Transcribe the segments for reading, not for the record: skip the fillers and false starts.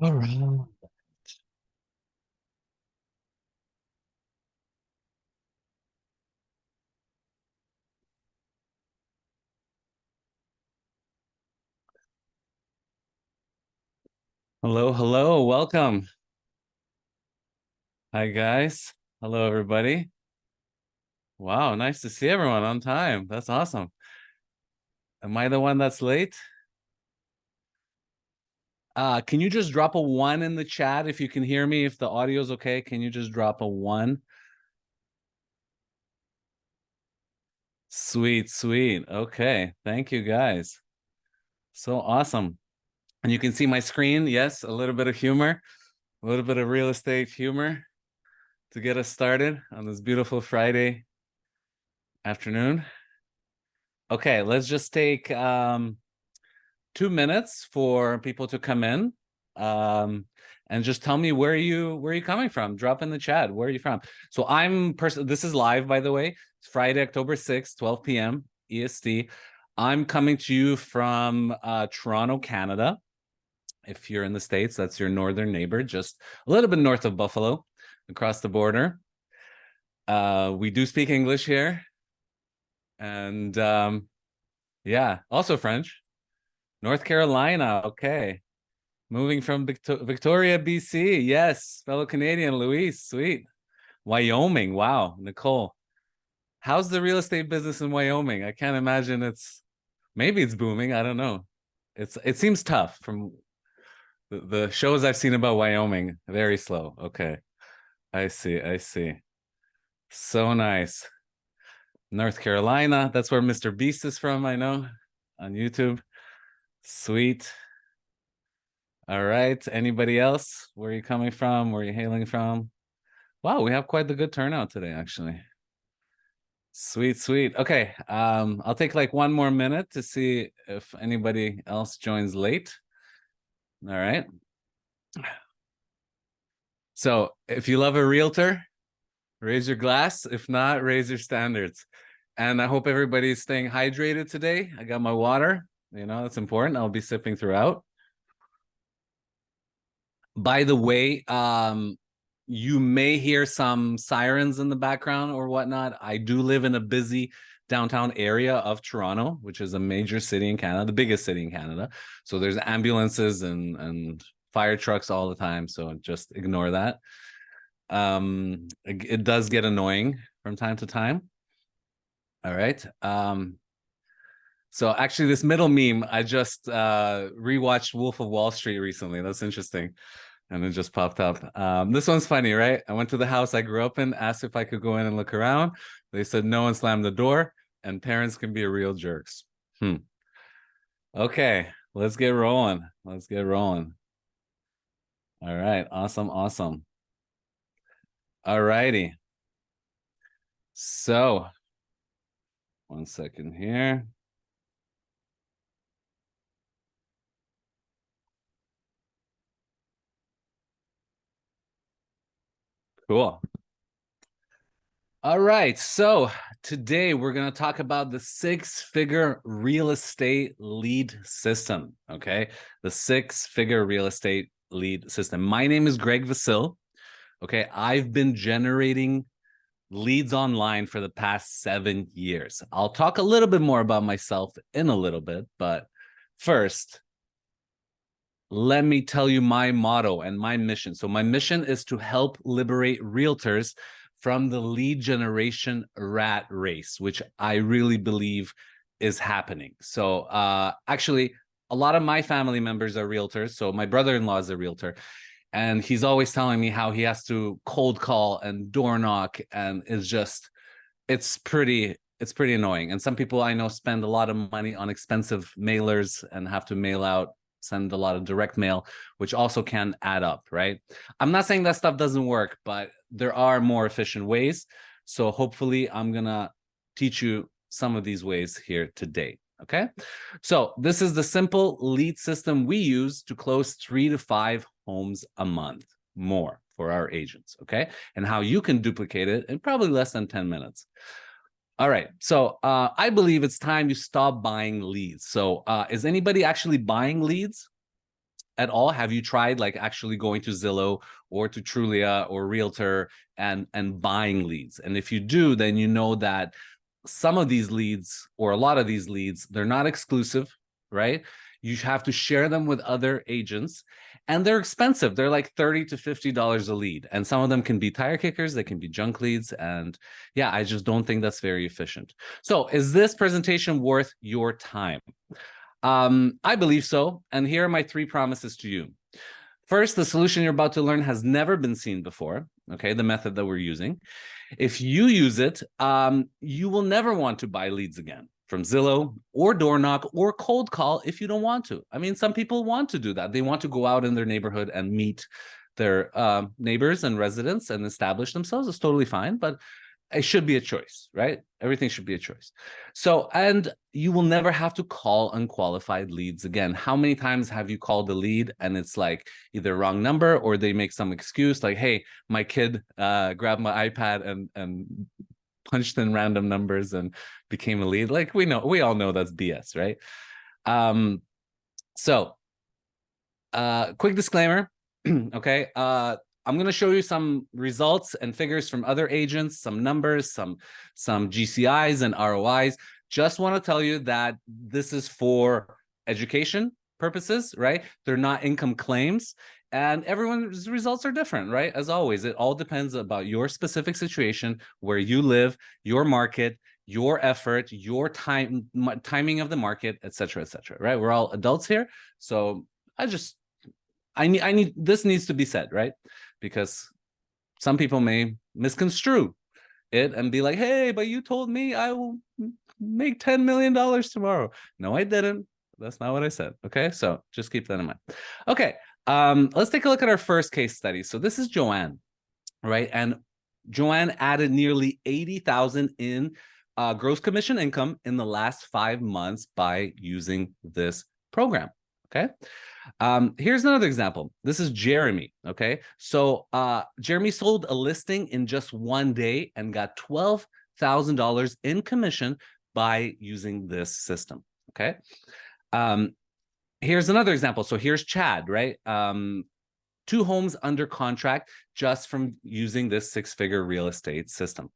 All right. Hello, hello, welcome. Hi, guys. Hello, everybody. Wow, nice to see everyone on time. That's awesome. Am I the one that's late? Can you just drop a one in the chat if you can hear me? If the audio's okay, can you just drop a one? Sweet, sweet. Okay, thank you, guys. So awesome. And you can see my screen. Yes, a little bit of humor, a little bit of real estate humor to get us started on this beautiful Friday afternoon. Okay, let's just take 2 minutes for people to come in, and just tell me where you coming from. Drop in the chat. Where are you from? So this is live, by the way. It's Friday, October 6th, 12 p.m. EST. I'm coming to you from Toronto, Canada. If you're in the States, that's your northern neighbor, just a little bit north of Buffalo, across the border. We do speak English here. And yeah, also French. North Carolina, okay. Moving from Victoria, BC. Yes, fellow Canadian, Luis, sweet. Wyoming, wow, Nicole. How's the real estate business in Wyoming? I can't imagine maybe it's booming. I don't know. It seems tough from the shows I've seen about Wyoming. Very slow. Okay. I see. I see. So nice. North Carolina. That's where Mr. Beast is from, I know, on YouTube. Sweet. All right. Anybody else? Where are you coming from? Where are you hailing from? Wow, we have quite the good turnout today, actually. Sweet, sweet. Okay. I'll take like one more minute to see if anybody else joins late. All right. So if you love a realtor, raise your glass. If not, raise your standards. And I hope everybody's staying hydrated today. I got my water. That's important. I'll be sipping throughout. By the way, you may hear some sirens in the background or whatnot. I do live in a busy downtown area of Toronto, which is a major city in Canada, the biggest city in Canada. So there's ambulances and fire trucks all the time. So just ignore that. It does get annoying from time to time. All right. So actually, this middle meme, I just rewatched Wolf of Wall Street recently. That's interesting. And it just popped up. This one's funny, right? I went to the house I grew up in, asked if I could go in and look around. They said no and slammed the door, and parents can be real jerks. Okay, let's get rolling. Let's get rolling. All right, awesome, awesome. All righty. So, one second here. Cool. All right. So today we're going to talk about the six-figure real estate lead system. Okay. The six-figure real estate lead system. My name is Greg Vasil. Okay. I've been generating leads online for the past 7 years. I'll talk a little bit more about myself in a little bit, but first, let me tell you my motto and my mission. So my mission is to help liberate realtors from the lead generation rat race, which I really believe is happening. So actually, a lot of my family members are realtors. So my brother-in-law is a realtor, and he's always telling me how he has to cold call and door knock, and it's pretty annoying. And some people I know spend a lot of money on expensive mailers and have to send a lot of direct mail, which also can add up, right? I'm not saying that stuff doesn't work, but there are more efficient ways. So hopefully I'm gonna teach you some of these ways here today. Okay, so this is the simple lead system we use to close 3 to 5 homes a month more for our agents. Okay, and how you can duplicate it in probably less than 10 minutes. All right. So I believe it's time you stop buying leads. So is anybody actually buying leads? at all? Have you tried like actually going to Zillow or to Trulia or Realtor and buying leads? And if you do, then you know that some of these leads, or a lot of these leads, they're not exclusive, right? You have to share them with other agents, and they're expensive. They're like $30 to $50 a lead. And some of them can be tire kickers, they can be junk leads. And yeah, I just don't think that's very efficient. So is this presentation worth your time? I believe so. And here are my 3 promises to you. First, the solution you're about to learn has never been seen before, okay, the method that we're using. If you use it, you will never want to buy leads again from Zillow or door knock or cold call if you don't want to. I mean, some people want to do that. They want to go out in their neighborhood and meet their neighbors and residents and establish themselves. It's totally fine, but it should be a choice, right? Everything should be a choice. So, and you will never have to call unqualified leads again. How many times have you called a lead and it's like either wrong number or they make some excuse like, hey, my kid grabbed my iPad and punched in random numbers and became a lead? Like we all know that's BS, right? Quick disclaimer, okay? I'm going to show you some results and figures from other agents, some numbers, some GCIs and ROIs. Just want to tell you that this is for education purposes, right? They're not income claims, and everyone's results are different, right? As always, it all depends about your specific situation, where you live, your market, your effort, your timing of the market, et cetera, right? We're all adults here. So I need this needs to be said, right? Because some people may misconstrue it and be like, hey, but you told me I will make $10 million tomorrow. No, I didn't. That's not what I said. Okay, so just keep that in mind. Okay, let's take a look at our first case study. So this is Joanne, right? And Joanne added nearly 80,000 in gross commission income in the last 5 months by using this program. Okay. Here's another example. This is Jeremy. Okay. So Jeremy sold a listing in just 1 day and got $12,000 in commission by using this system. Okay. Here's another example. So here's Chad, right? 2 homes under contract just from using this 6-figure real estate system.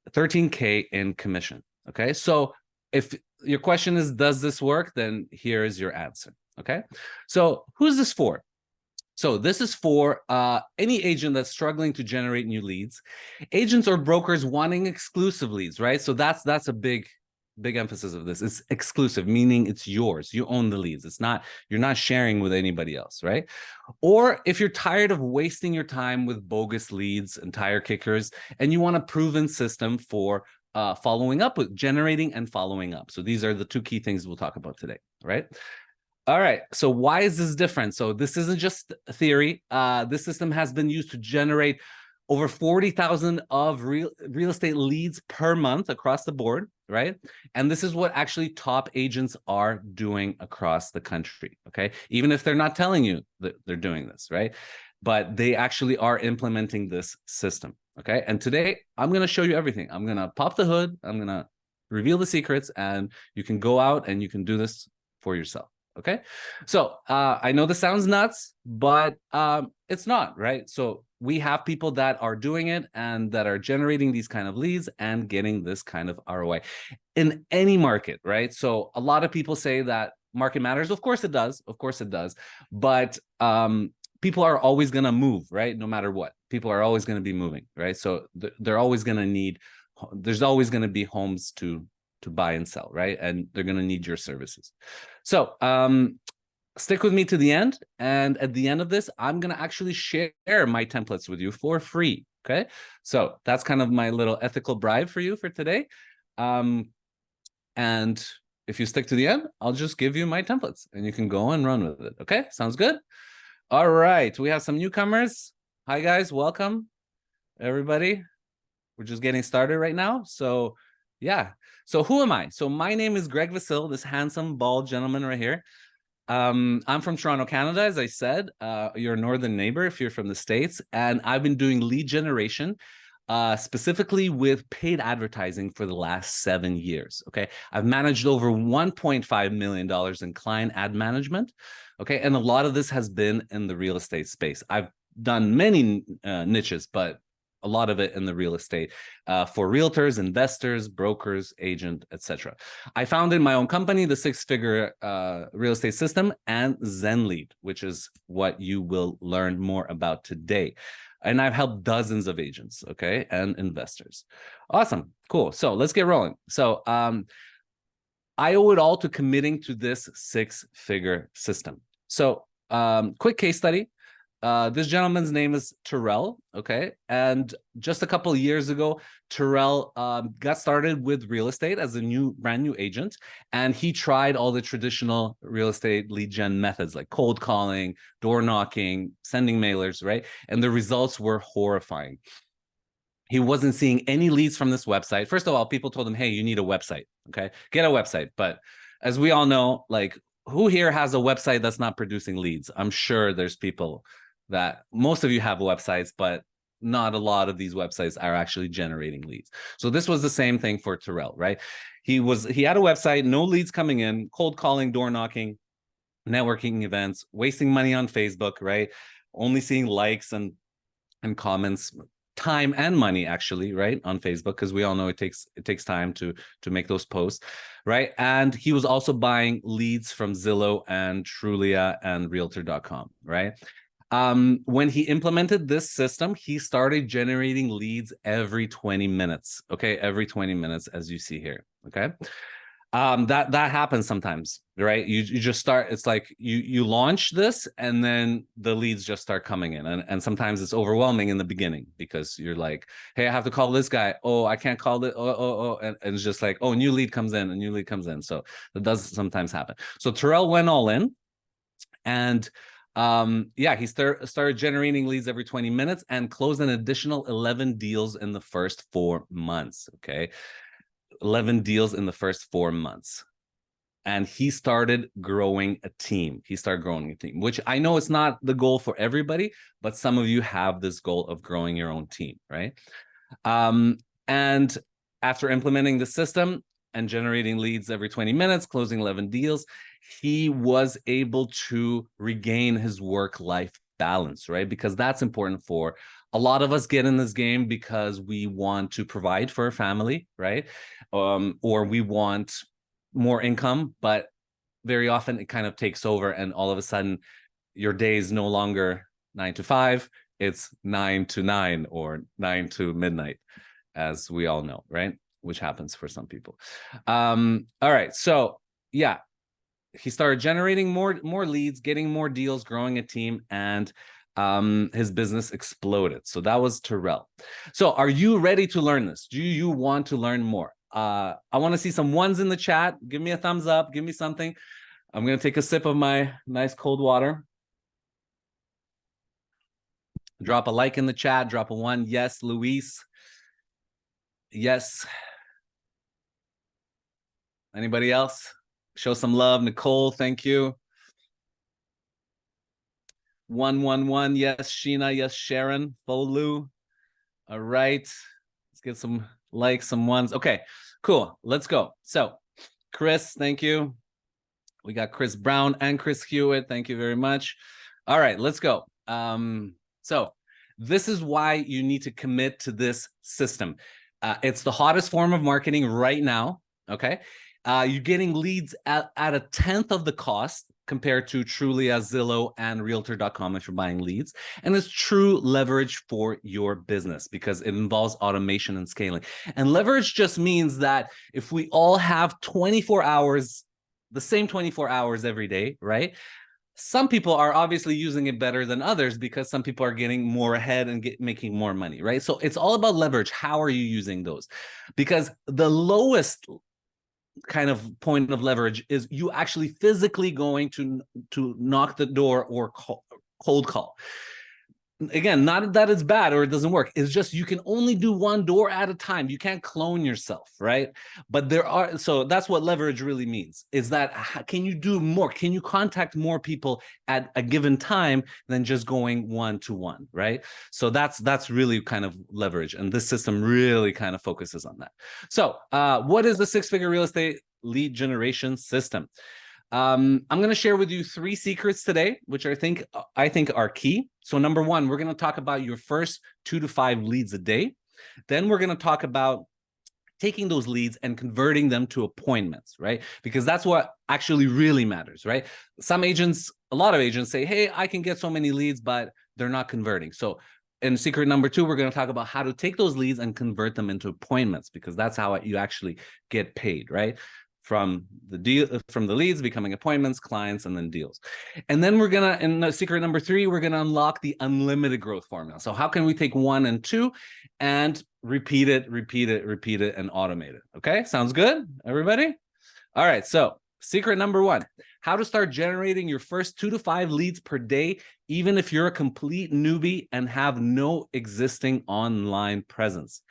13K in commission. Okay. So if your question is, does this work? Then here is your answer. Okay. So who's this for? So this is for any agent that's struggling to generate new leads, agents or brokers wanting exclusive leads, right? So that's a big emphasis of this. It's exclusive, meaning it's yours. You own the leads. You're not sharing with anybody else, right? Or if you're tired of wasting your time with bogus leads and tire kickers, and you want a proven system for following up with generating and following up. So these are the 2 key things we'll talk about today, right? All right, so why is this different? So this isn't just theory. This system has been used to generate over 40,000 of real estate leads per month across the board, right? And this is what actually top agents are doing across the country, okay? Even if they're not telling you that they're doing this, right? But they actually are implementing this system, okay? And today, I'm gonna show you everything. I'm gonna pop the hood, I'm gonna reveal the secrets, and you can go out and you can do this for yourself. Okay, so I know this sounds nuts, but it's not, right? So we have people that are doing it and that are generating these kind of leads and getting this kind of ROI in any market, right? So a lot of people say that market matters. Of course it does. Of course it does. But people are always going to move, right? No matter what. People are always going to be moving, right? So they're always going to need, there's always going to be homes to buy and sell, right? And they're going to need your services. So stick with me to the end. And at the end of this, I'm going to actually share my templates with you for free. Okay. So that's kind of my little ethical bribe for you for today. And if you stick to the end, I'll just give you my templates and you can go and run with it. Okay. Sounds good. All right. We have some newcomers. Hi guys. Welcome everybody. We're just getting started right now. So yeah. So who am I? So my name is Greg Vasil, this handsome, bald gentleman right here. I'm from Toronto, Canada, as I said. You're a northern neighbor if you're from the States. And I've been doing lead generation specifically with paid advertising for the last 7 years. Okay. I've managed over $1.5 million in client ad management. Okay. And a lot of this has been in the real estate space. I've done many niches, but a lot of it in the real estate for realtors, investors, brokers, agent, etc. I founded my own company, the Six Figure Real Estate System, and ZenLead, which is what you will learn more about today. And I've helped dozens of agents, okay, and investors. Awesome, cool. So let's get rolling. So I owe it all to committing to this six-figure system. So quick case study. This gentleman's name is Terrell, okay? And just a couple of years ago, Terrell got started with real estate as a brand new agent, and he tried all the traditional real estate lead gen methods like cold calling, door knocking, sending mailers, right? And the results were horrifying. He wasn't seeing any leads from this website. First of all, people told him, hey, you need a website, okay? Get a website. But as we all know, like, who here has a website that's not producing leads? I'm sure there's people that, most of you have websites, but not a lot of these websites are actually generating leads. So this was the same thing for Terrell, right? He had a website, no leads coming in, cold calling, door knocking, networking events, wasting money on Facebook, right? Only seeing likes and comments, time and money actually, right, on Facebook, because we all know it takes time to make those posts, right? And he was also buying leads from Zillow and Trulia and Realtor.com, right? When he implemented this system, he started generating leads every 20 minutes. Okay, every 20 minutes, as you see here. Okay, that happens sometimes, right? You just start. It's like you launch this, and then the leads just start coming in, and sometimes it's overwhelming in the beginning because you're like, hey, I have to call this guy. Oh, I can't call it. Oh, and it's just like, oh, new lead comes in, a new lead comes in. So that does sometimes happen. So Terrell went all in, and yeah, he started generating leads every 20 minutes and closed an additional 11 deals in the first 4 months. Okay, 11 deals in the first 4 months. And he started growing a team. Which I know it's not the goal for everybody, but some of you have this goal of growing your own team, right? And after implementing the system and generating leads every 20 minutes, closing 11 deals, he was able to regain his work-life balance, right? Because that's important for a lot of us. Get in this game because we want to provide for a family, right? Or we want more income, but very often it kind of takes over, and all of a sudden your day is no longer 9 to 5, it's 9 to 9 or 9 to midnight, as we all know, right? Which happens for some people. All right, so yeah, he started generating more leads, getting more deals, growing a team, and his business exploded. So that was Terrell. So are you ready to learn this? Do you want to learn more? I want to see some ones in the chat. Give me a thumbs up. Give me something. I'm going to take a sip of my nice cold water. Drop a like in the chat. Drop a 1. Yes, Luis. Yes. Anybody else? Show some love. Nicole, thank you. 111. Yes, Sheena. Yes, Sharon. Folu. All right. Let's get some likes, some ones. Okay, cool. Let's go. So, Chris, thank you. We got Chris Brown and Chris Hewitt. Thank you very much. All right, let's go. So this is why you need to commit to this system. It's the hottest form of marketing right now, okay? You're getting leads at a 10th of the cost compared to Trulia, Zillow, and Realtor.com if you're buying leads. And it's true leverage for your business because it involves automation and scaling. And leverage just means that if we all have 24 hours, the same 24 hours every day, right? Some people are obviously using it better than others because some people are getting more ahead and making more money, right? So it's all about leverage. How are you using those? Because the lowest kind of point of leverage is you actually physically going to knock the door or cold call. again, not that it's bad or it doesn't work. It's just you can only do one door at a time. You can't clone yourself, right? But there are, so that's what leverage really means, is that can you do more? Can you contact more people at a given time than just going one to one, right? So that's really kind of leverage. And this system really kind of focuses on that. So what is the six-figure real estate lead generation system? I'm going to share with you 3 secrets today, which I think are key. So number 1, we're going to talk about your first 2 to 5 leads a day. Then we're going to talk about taking those leads and converting them to appointments, right? Because that's what actually really matters, right? Some agents, a lot of agents say, hey, I can get so many leads, but they're not converting. So in secret number 2, we're going to talk about how to take those leads and convert them into appointments, because that's how you actually get paid, right? From the leads becoming appointments, clients, and then deals. And then we're gonna, in secret number 3, we're gonna unlock the unlimited growth formula. So how can we take 1 and 2 and repeat it, and automate it? Okay, sounds good, everybody? All right, so secret number 1, how to start generating your first 2 to 5 leads per day, even if you're a complete newbie and have no existing online presence.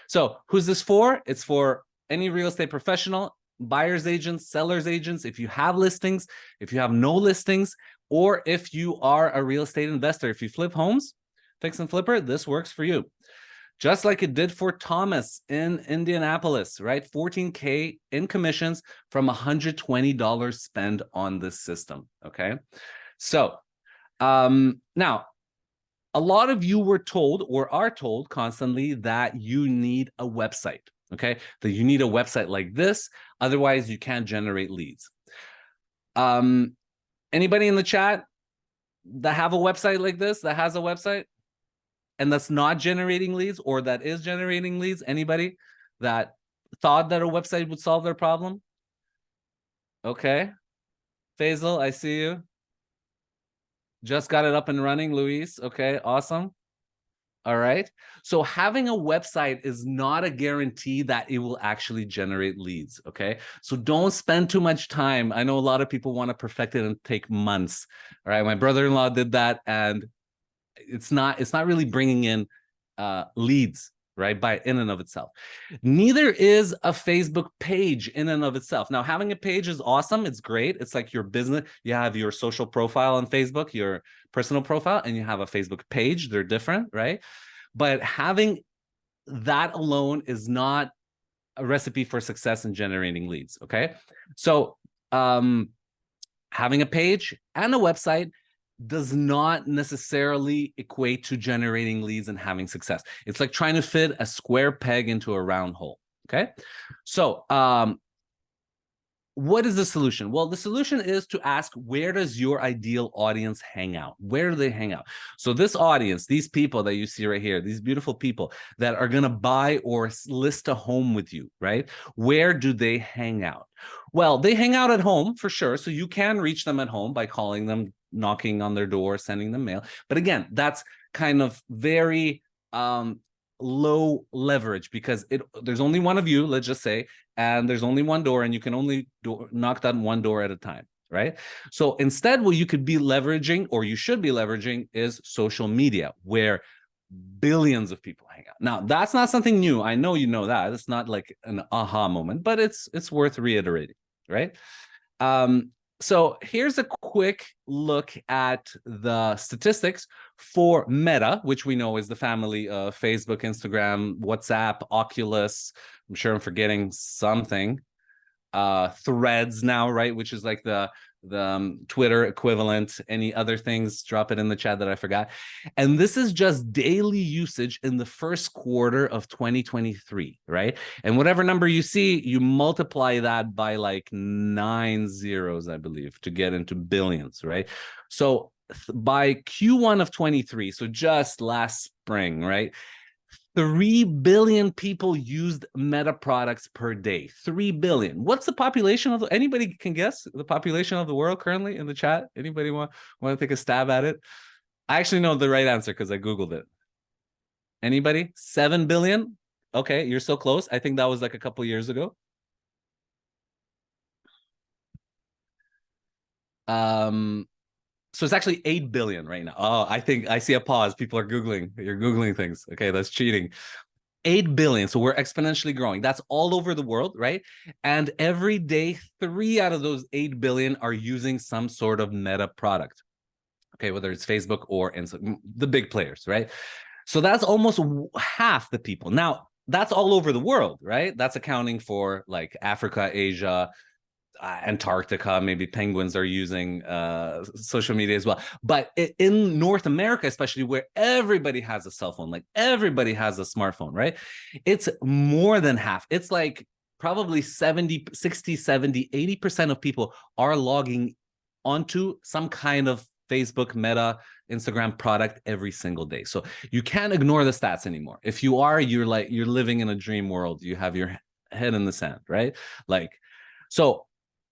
So who's this for? It's for any real estate professional, buyer's agents, seller's agents, if you have listings, if you have no listings, or if you are a real estate investor. If you flip homes, fix and flipper, this works for you. Just like it did for Thomas in Indianapolis, right? 14K in commissions from $120 spent on this system, okay? So now, a lot of you were told or are told constantly that you need a website, okay? That you need a website like this, otherwise you can't generate leads. Anybody in the chat that have a website like this, that has a website and that's not generating leads, or that is generating leads? Anybody that thought that a website would solve their problem? Okay. Faisal, I see you. Just got it up and running, Luis. Okay, awesome. All right. So having a website is not a guarantee that it will actually generate leads. Okay. So don't spend too much time. I know a lot of people want to perfect it and take months. All right. My brother-in-law did that, and it's not really bringing in leads, right, by in and of itself. Neither is a Facebook page in and of itself. Now, having a page is awesome. It's great. It's like your business. You have your social profile on Facebook, your personal profile, and you have a Facebook page. They're different, right? But having that alone is not a recipe for success in generating leads, okay? So having a page and a website does not necessarily equate to generating leads and having success. It's like trying to fit a square peg into a round hole, okay? So what is the solution? Well, the solution is to ask, where does your ideal audience hang out? Where do they hang out? So this audience, these people that you see right here, these beautiful people that are going to buy or list a home with you, right? Where do they hang out? Well, they hang out at home for sure. So you can reach them at home by calling them, knocking on their door, sending them mail. But again, that's kind of very low leverage, because there's only one of you, let's just say, and there's only one door, and you can only knock that one door at a time, right? So instead, what you could be leveraging, or you should be leveraging, is social media, where billions of people hang out. Now, that's not something new. I know you know that. It's not like an aha moment, but it's worth reiterating, right? So here's a quick look at the statistics for Meta, which we know is the family of Facebook, Instagram, WhatsApp, Oculus. I'm sure I'm forgetting something. Threads now, right? Which is like the Twitter equivalent. Any other things, drop it in the chat that I forgot. And this is just daily usage in the first quarter of 2023, right? And whatever number you see, you multiply that by like 9 zeros, I believe, to get into billions, right? So by Q1 of 23, so just last spring, right? 3 billion people used Meta products per day. 3 billion. What's the population of anybody can guess the population of the world currently in the chat? Anybody want to take a stab at it? I actually know the right answer because I Googled it. Anybody? 7 billion? Okay, you're so close. I think that was like a couple years ago. So it's actually 8 billion right now. Oh, I think I see a pause. People are Googling. You're Googling things. Okay, that's cheating. 8 billion. So we're exponentially growing. That's all over the world, right? And every day, 3 out of those 8 billion are using some sort of Meta product. Okay, whether it's Facebook or Instagram, the big players, right? So that's almost half the people. Now, that's all over the world, right? That's accounting for like Africa, Asia, Antarctica, maybe penguins are using social media as well. But in North America, especially where everybody has a cell phone, like everybody has a smartphone, right? It's more than half. It's like probably 70, 60, 70, 80% of people are logging onto some kind of Facebook, Meta, Instagram product every single day. So you can't ignore the stats anymore. If you are, you're living in a dream world. You have your head in the sand, right? Like, so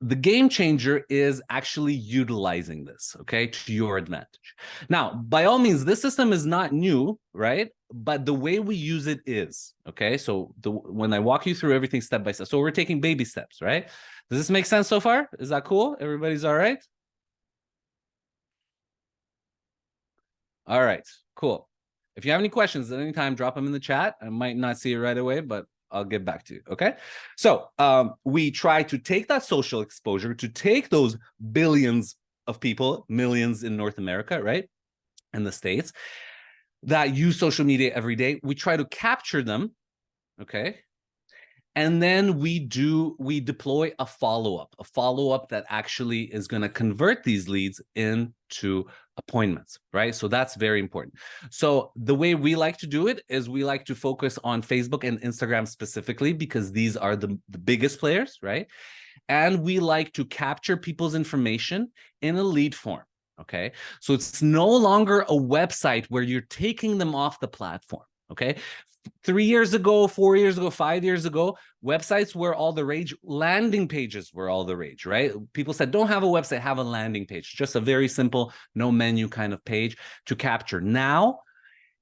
the game changer is actually utilizing this, okay, to your advantage. Now, by all means, this system is not new, right? But the way we use it is, okay? So when I walk you through everything step by step, so we're taking baby steps, right? Does this make sense so far? Is that cool? Everybody's all right? All right, cool. If you have any questions at any time, drop them in the chat. I might not see it right away, but I'll get back to you, okay? So we try to take that social exposure, to take those billions of people, millions in North America, right? In the States, that use social media every day. We try to capture them, okay? And then we deploy a follow-up that actually is going to convert these leads into appointments, right? So that's very important. So the way we like to do it is we like to focus on Facebook and Instagram specifically because these are the biggest players, right? And we like to capture people's information in a lead form. Okay, so it's no longer a website where you're taking them off the platform. Okay, 3 years ago, 4 years ago, 5 years ago, websites were all the rage. Landing pages were all the rage, right? People said, don't have a website, have a landing page. Just a very simple, no menu kind of page to capture. Now,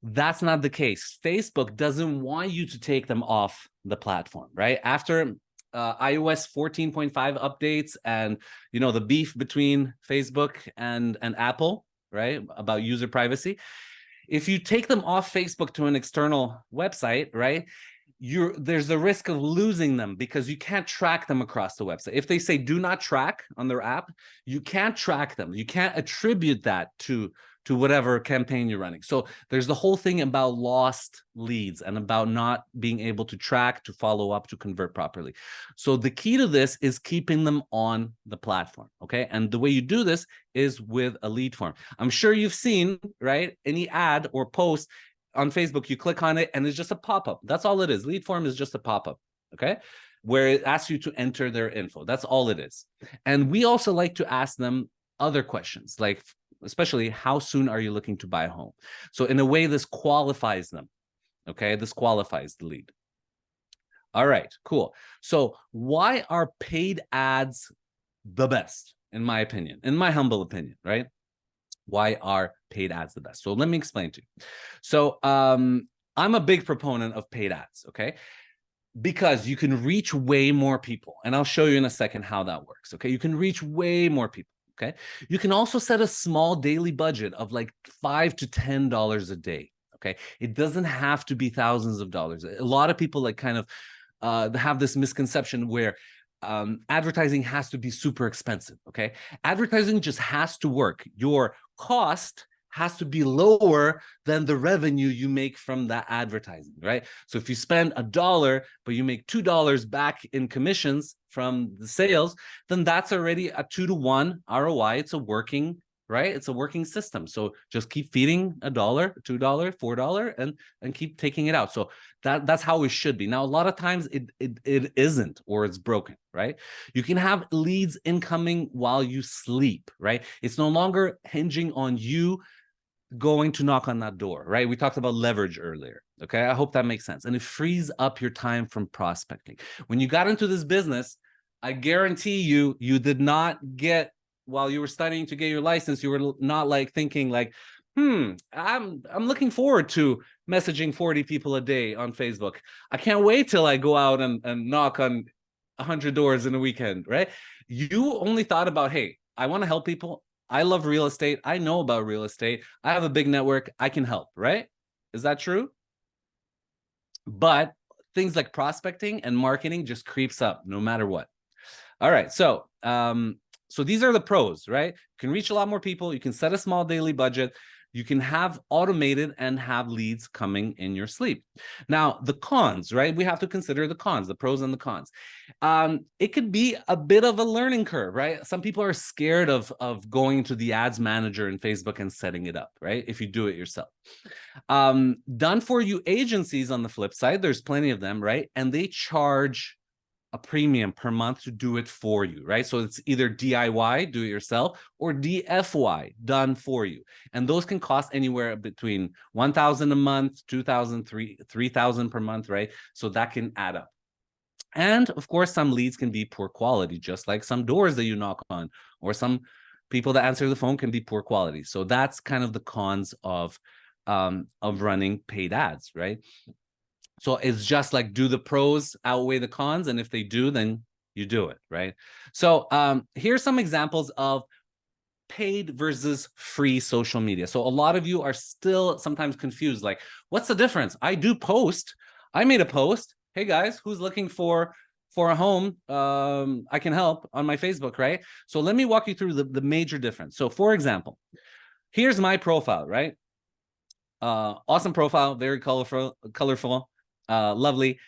that's not the case. Facebook doesn't want you to take them off the platform, right? After iOS 14.5 updates and, you know, the beef between Facebook and Apple, right, about user privacy, if you take them off Facebook to an external website, right, there's a risk of losing them because you can't track them across the website. If they say do not track on their app, you can't track them. You can't attribute that to whatever campaign you're running. So there's the whole thing about lost leads and about not being able to track, to follow up, to convert properly. So the key to this is keeping them on the platform, okay? And the way you do this is with a lead form. I'm sure you've seen, right, any ad or post on Facebook, you click on it and it's just a pop-up. That's all it is. Lead form is just a pop-up, okay? Where it asks you to enter their info. That's all it is. And we also like to ask them other questions, like especially how soon are you looking to buy a home? So in a way, this qualifies them, okay? This qualifies the lead. All right, cool. So why are paid ads the best, in my opinion, in my humble opinion, right? Why are paid ads the best? So let me explain to you. So I'm a big proponent of paid ads, okay? Because you can reach way more people. And I'll show you in a second how that works, okay? You can reach way more people, okay? You can also set a small daily budget of like $5 to $10 a day, okay? It doesn't have to be thousands of dollars. A lot of people like kind of have this misconception where advertising has to be super expensive, okay? Advertising just has to work. Your cost has to be lower than the revenue you make from that advertising, right? So if you spend $1, but you make $2 back in commissions from the sales, then that's already a 2-to-1 ROI. It's a working, right? It's a working system. So just keep feeding $1, $2, $4, and keep taking it out. So that's how it should be. Now, a lot of times it isn't, or it's broken, right? You can have leads incoming while you sleep, right? It's no longer hinging on you going to knock on that door, right? We talked about leverage earlier, okay? I hope that makes sense. And it frees up your time from prospecting. When you got into this business, I guarantee you, you did not get, while you were studying to get your license, you were not like thinking like, I'm looking forward to messaging 40 people a day on Facebook. I can't wait till I go out and knock on 100 doors in a weekend, right? You only thought about, hey, I want to help people. I love real estate. I know about real estate. I have a big network. I can help, right? Is that true? But things like prospecting and marketing just creeps up no matter what. All right. So these are the pros, right? You can reach a lot more people. You can set a small daily budget. You can have automated and have leads coming in your sleep. Now, the cons, right? We have to consider the cons, the pros and the cons. It could be a bit of a learning curve, right? Some people are scared of going to the ads manager in Facebook and setting it up, right? If you do it yourself. Done for you agencies on the flip side, there's plenty of them, right? And they charge a premium per month to do it for you, right? So it's either DIY, do it yourself, or DFY, done for you. And those can cost anywhere between 1,000 a month, 2,000, 3,000 per month, right? So that can add up. And of course, some leads can be poor quality, just like some doors that you knock on, or some people that answer the phone can be poor quality. So that's kind of the cons of running paid ads, right? So it's just like, do the pros outweigh the cons? And if they do, then you do it, right? So here's some examples of paid versus free social media. So a lot of you are still sometimes confused, like, what's the difference? I do post. I made a post. Hey guys, who's looking for a home? I can help on my Facebook, right? So let me walk you through the major difference. So for example, here's my profile, right? Awesome profile, very colorful, lovely.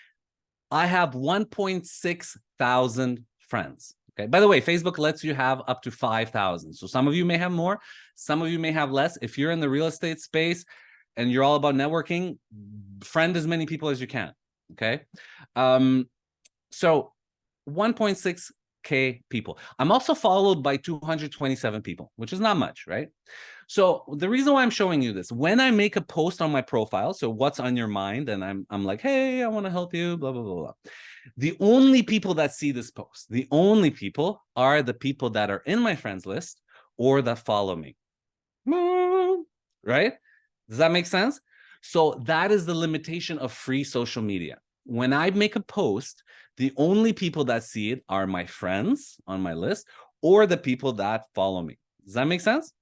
I have 1.6 thousand friends. Okay. By the way, Facebook lets you have up to 5,000. So some of you may have more, some of you may have less. If you're in the real estate space and you're all about networking, friend as many people as you can. Okay. So 1.6K people. I'm also followed by 227 people, which is not much, right? So the reason why I'm showing you this, when I make a post on my profile, so what's on your mind, and I'm like, hey, I want to help you, blah, blah, blah, blah. The only people that see this post, the only people are the people that are in my friends list or that follow me. Right? Does that make sense? So that is the limitation of free social media. When I make a post, the only people that see it are my friends on my list or the people that follow me. Does that make sense?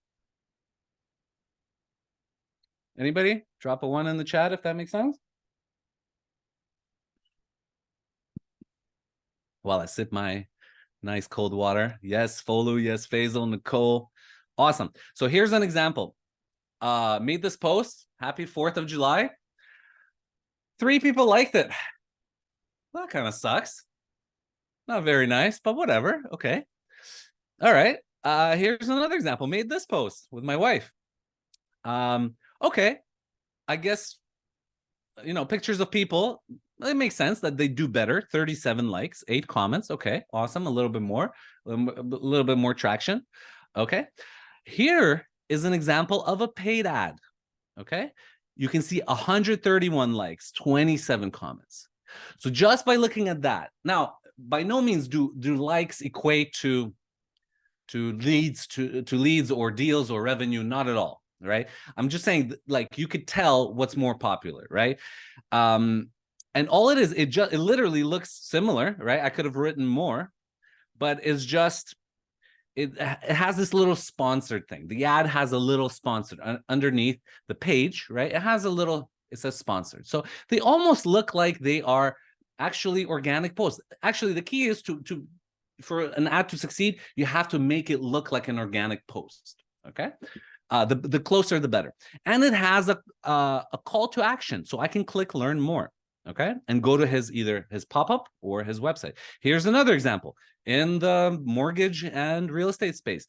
Anybody? Drop a 1 in the chat if that makes sense. While I sip my nice cold water. Yes, Folu. Yes, Faisal, Nicole. Awesome. So here's an example. Made this post. Happy 4th of July. 3 people liked it. That kind of sucks. Not very nice, but whatever. Okay. All right. Here's another example. Made this post with my wife. Okay. I guess, you know, pictures of people, it makes sense that they do better. 37 likes, 8 comments. Okay, awesome. A little bit more, a little bit more traction. Okay. Here is an example of a paid ad. Okay. You can see 131 likes, 27 comments. So just by looking at that, now, by no means do likes equate to leads or deals or revenue, not at all, right? I'm just saying, like, you could tell what's more popular, right? And all it is, it literally looks similar, right? I could have written more, but it's just, it has this little sponsored thing. The ad has a little sponsored underneath the page, right? It has a little, it says sponsored. So they almost look like they are actually organic posts. Actually, the key is for an ad to succeed, you have to make it look like an organic post. Okay. The closer, the better. And it has a call to action. So I can click learn more. Okay. And go to either his pop-up or his website. Here's another example in the mortgage and real estate space.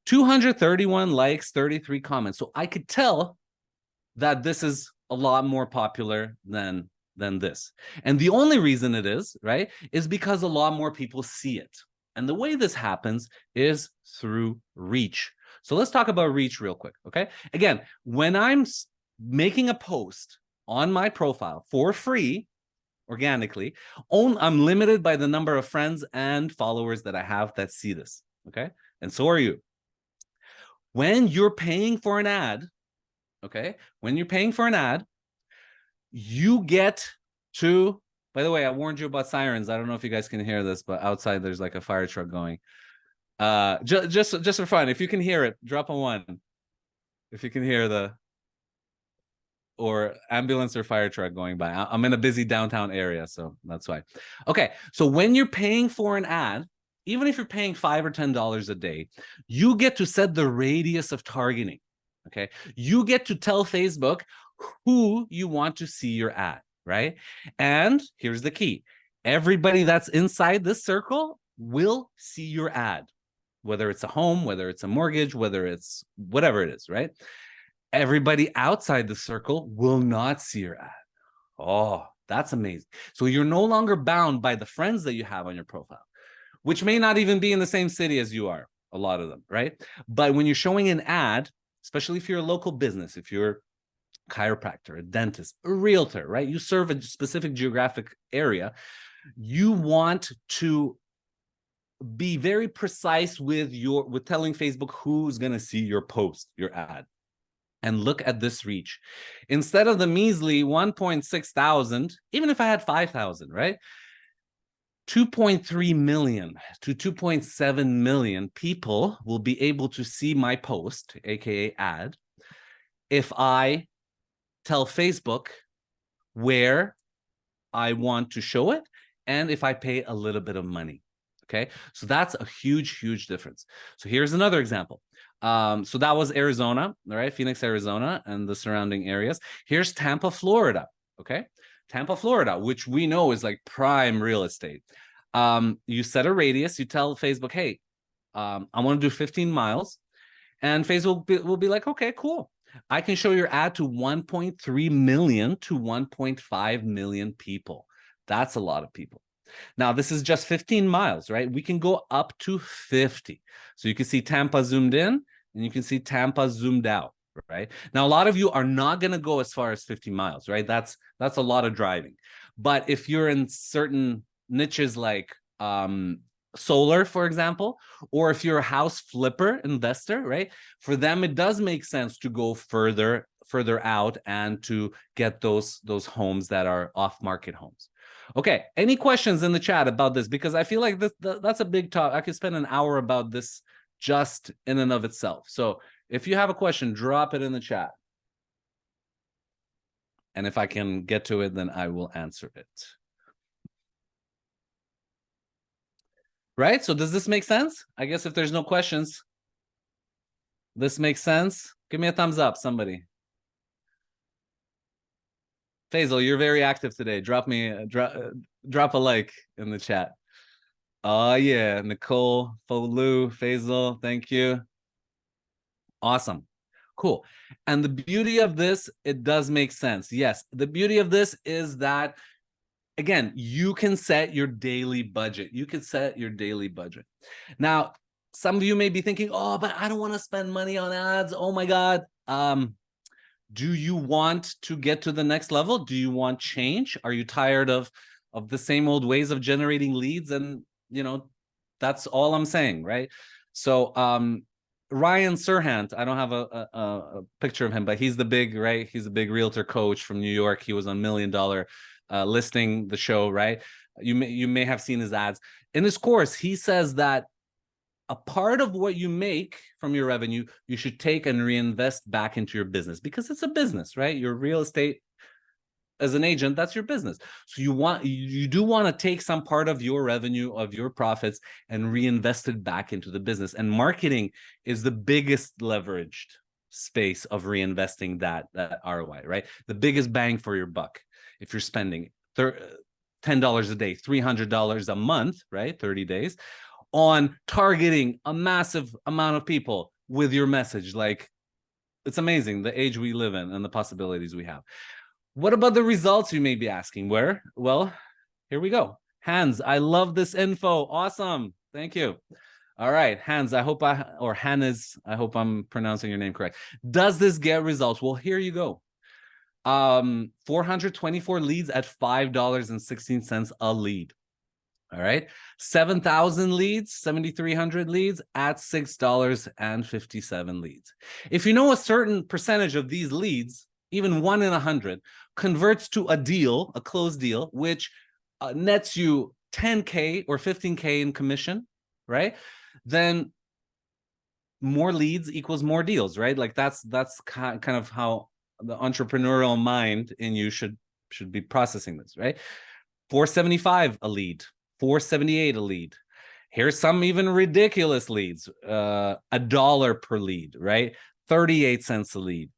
231 likes, 33 comments. So I could tell that this is a lot more popular than this. And the only reason it is, right, is because a lot more people see it. And the way this happens is through reach. So let's talk about reach real quick, okay? Again, when I'm making a post on my profile for free, organically, I'm limited by the number of friends and followers that I have that see this, okay? And so are you. When you're paying for an ad, okay? When you're paying for an ad, you get to, by the way, I warned you about sirens. I don't know if you guys can hear this, but outside there's like a fire truck going. Just for fun, if you can hear it, drop a one. If you can hear the or ambulance or fire truck going by. I'm in a busy downtown area, so that's why. Okay, so when you're paying for an ad, even if you're paying $5 or $10 a day, you get to set the radius of targeting. Okay, you get to tell Facebook who you want to see your ad, right? And here's the key: everybody that's inside this circle will see your ad, whether it's a home, whether it's a mortgage, whether it's whatever it is, right? Everybody outside the circle will not see your ad. Oh, that's amazing. So you're no longer bound by the friends that you have on your profile, which may not even be in the same city as you are, a lot of them, right? But when you're showing an ad, especially if you're a local business, if you're a chiropractor, a dentist, a realtor, right? You serve a specific geographic area, you want to be very precise with telling Facebook who's going to see your post, your ad. And look at this reach. Instead of the measly 1.6 thousand, even if I had 5,000, right? 2.3 million to 2.7 million people will be able to see my post, aka ad, if I tell Facebook where I want to show it and if I pay a little bit of money. Okay, so that's a huge difference. So here's another example. So that was Arizona, all right, Phoenix, Arizona, and the surrounding areas. Here's Tampa, Florida. Okay, Tampa, Florida, which we know is like prime real estate. You set a radius. You tell Facebook, hey, I want to do 15 miles, and Facebook will be like, okay, cool. I can show your ad to 1.3 million to 1.5 million people. That's a lot of people. Now, this is just 15 miles, right? We can go up to 50. So you can see Tampa zoomed in and you can see Tampa zoomed out, right? Now, a lot of you are not going to go as far as 50 miles, right? That's a lot of driving. But if you're in certain niches like solar, for example, or if you're a house flipper investor, right? For them, it does make sense to go further out and to get those homes that are off-market homes. Okay, any questions in the chat about this? Because I feel like that's a big talk. I could spend an hour about this just in and of itself. So if you have a question, drop it in the chat. And if I can get to it, then I will answer it. Right? So does this make sense? I guess if there's no questions, this makes sense. Give me a thumbs up, somebody. Faisal, you're very active today. Drop a like in the chat. Oh yeah, Nicole, Folu, Faisal, thank you. Awesome. Cool. And the beauty of this, it does make sense. Yes, the beauty of this is that, again, you can set your daily budget. You can set your daily budget. Now, some of you may be thinking, oh, but I don't want to spend money on ads. Oh my God. Do you want to get to the next level? Do you want change? Are you tired of the same old ways of generating leads? And, that's all I'm saying, right? So Ryan Serhant, I don't have a picture of him, but he's the big, right? He's a big realtor coach from New York. He was on $1 Million Listing, the show, right? You may have seen his ads. In his course, he says that a part of what you make from your revenue, you should take and reinvest back into your business, because it's a business, right? Your real estate as an agent, that's your business. So you do want to take some part of your revenue, of your profits, and reinvest it back into the business. And marketing is the biggest leveraged space of reinvesting that ROI, right? The biggest bang for your buck. If you're spending $10 a day, $300 a month, right? 30 days on targeting a massive amount of people with your message. Like, it's amazing the age we live in and the possibilities we have. What about the results, you may be asking? Well, here we go. Hans, I love this info. Awesome. Thank you. All right, Hans, Hannes, I hope I'm pronouncing your name correct. Does this get results? Well, here you go. 424 leads at $5.16 a lead. All right, 7,000 leads, 7,300 leads at $6.57 leads. If you know a certain percentage of these leads, even 1 in 100, converts to a deal, a closed deal, which nets you 10K or 15K in commission, right? then more leads equals more deals, right? Like that's kind of how the entrepreneurial mind in you should be processing this, right? 475 a lead, 478 a lead. Here's some even ridiculous leads. $1 per lead, right? 38 cents a lead.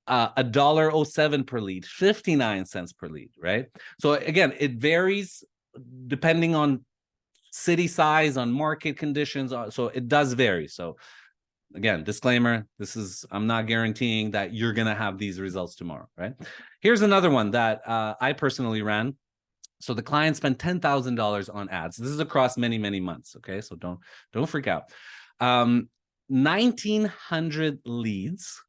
$1.07 per lead, 59 cents per lead, right? So again, it varies depending on city size, on market conditions. So it does vary. So again, disclaimer, I'm not guaranteeing that you're going to have these results tomorrow, right? Here's another one that I personally ran. So the client spent $10,000 on ads. This is across many, many months. Okay. So don't freak out. 1,900 leads.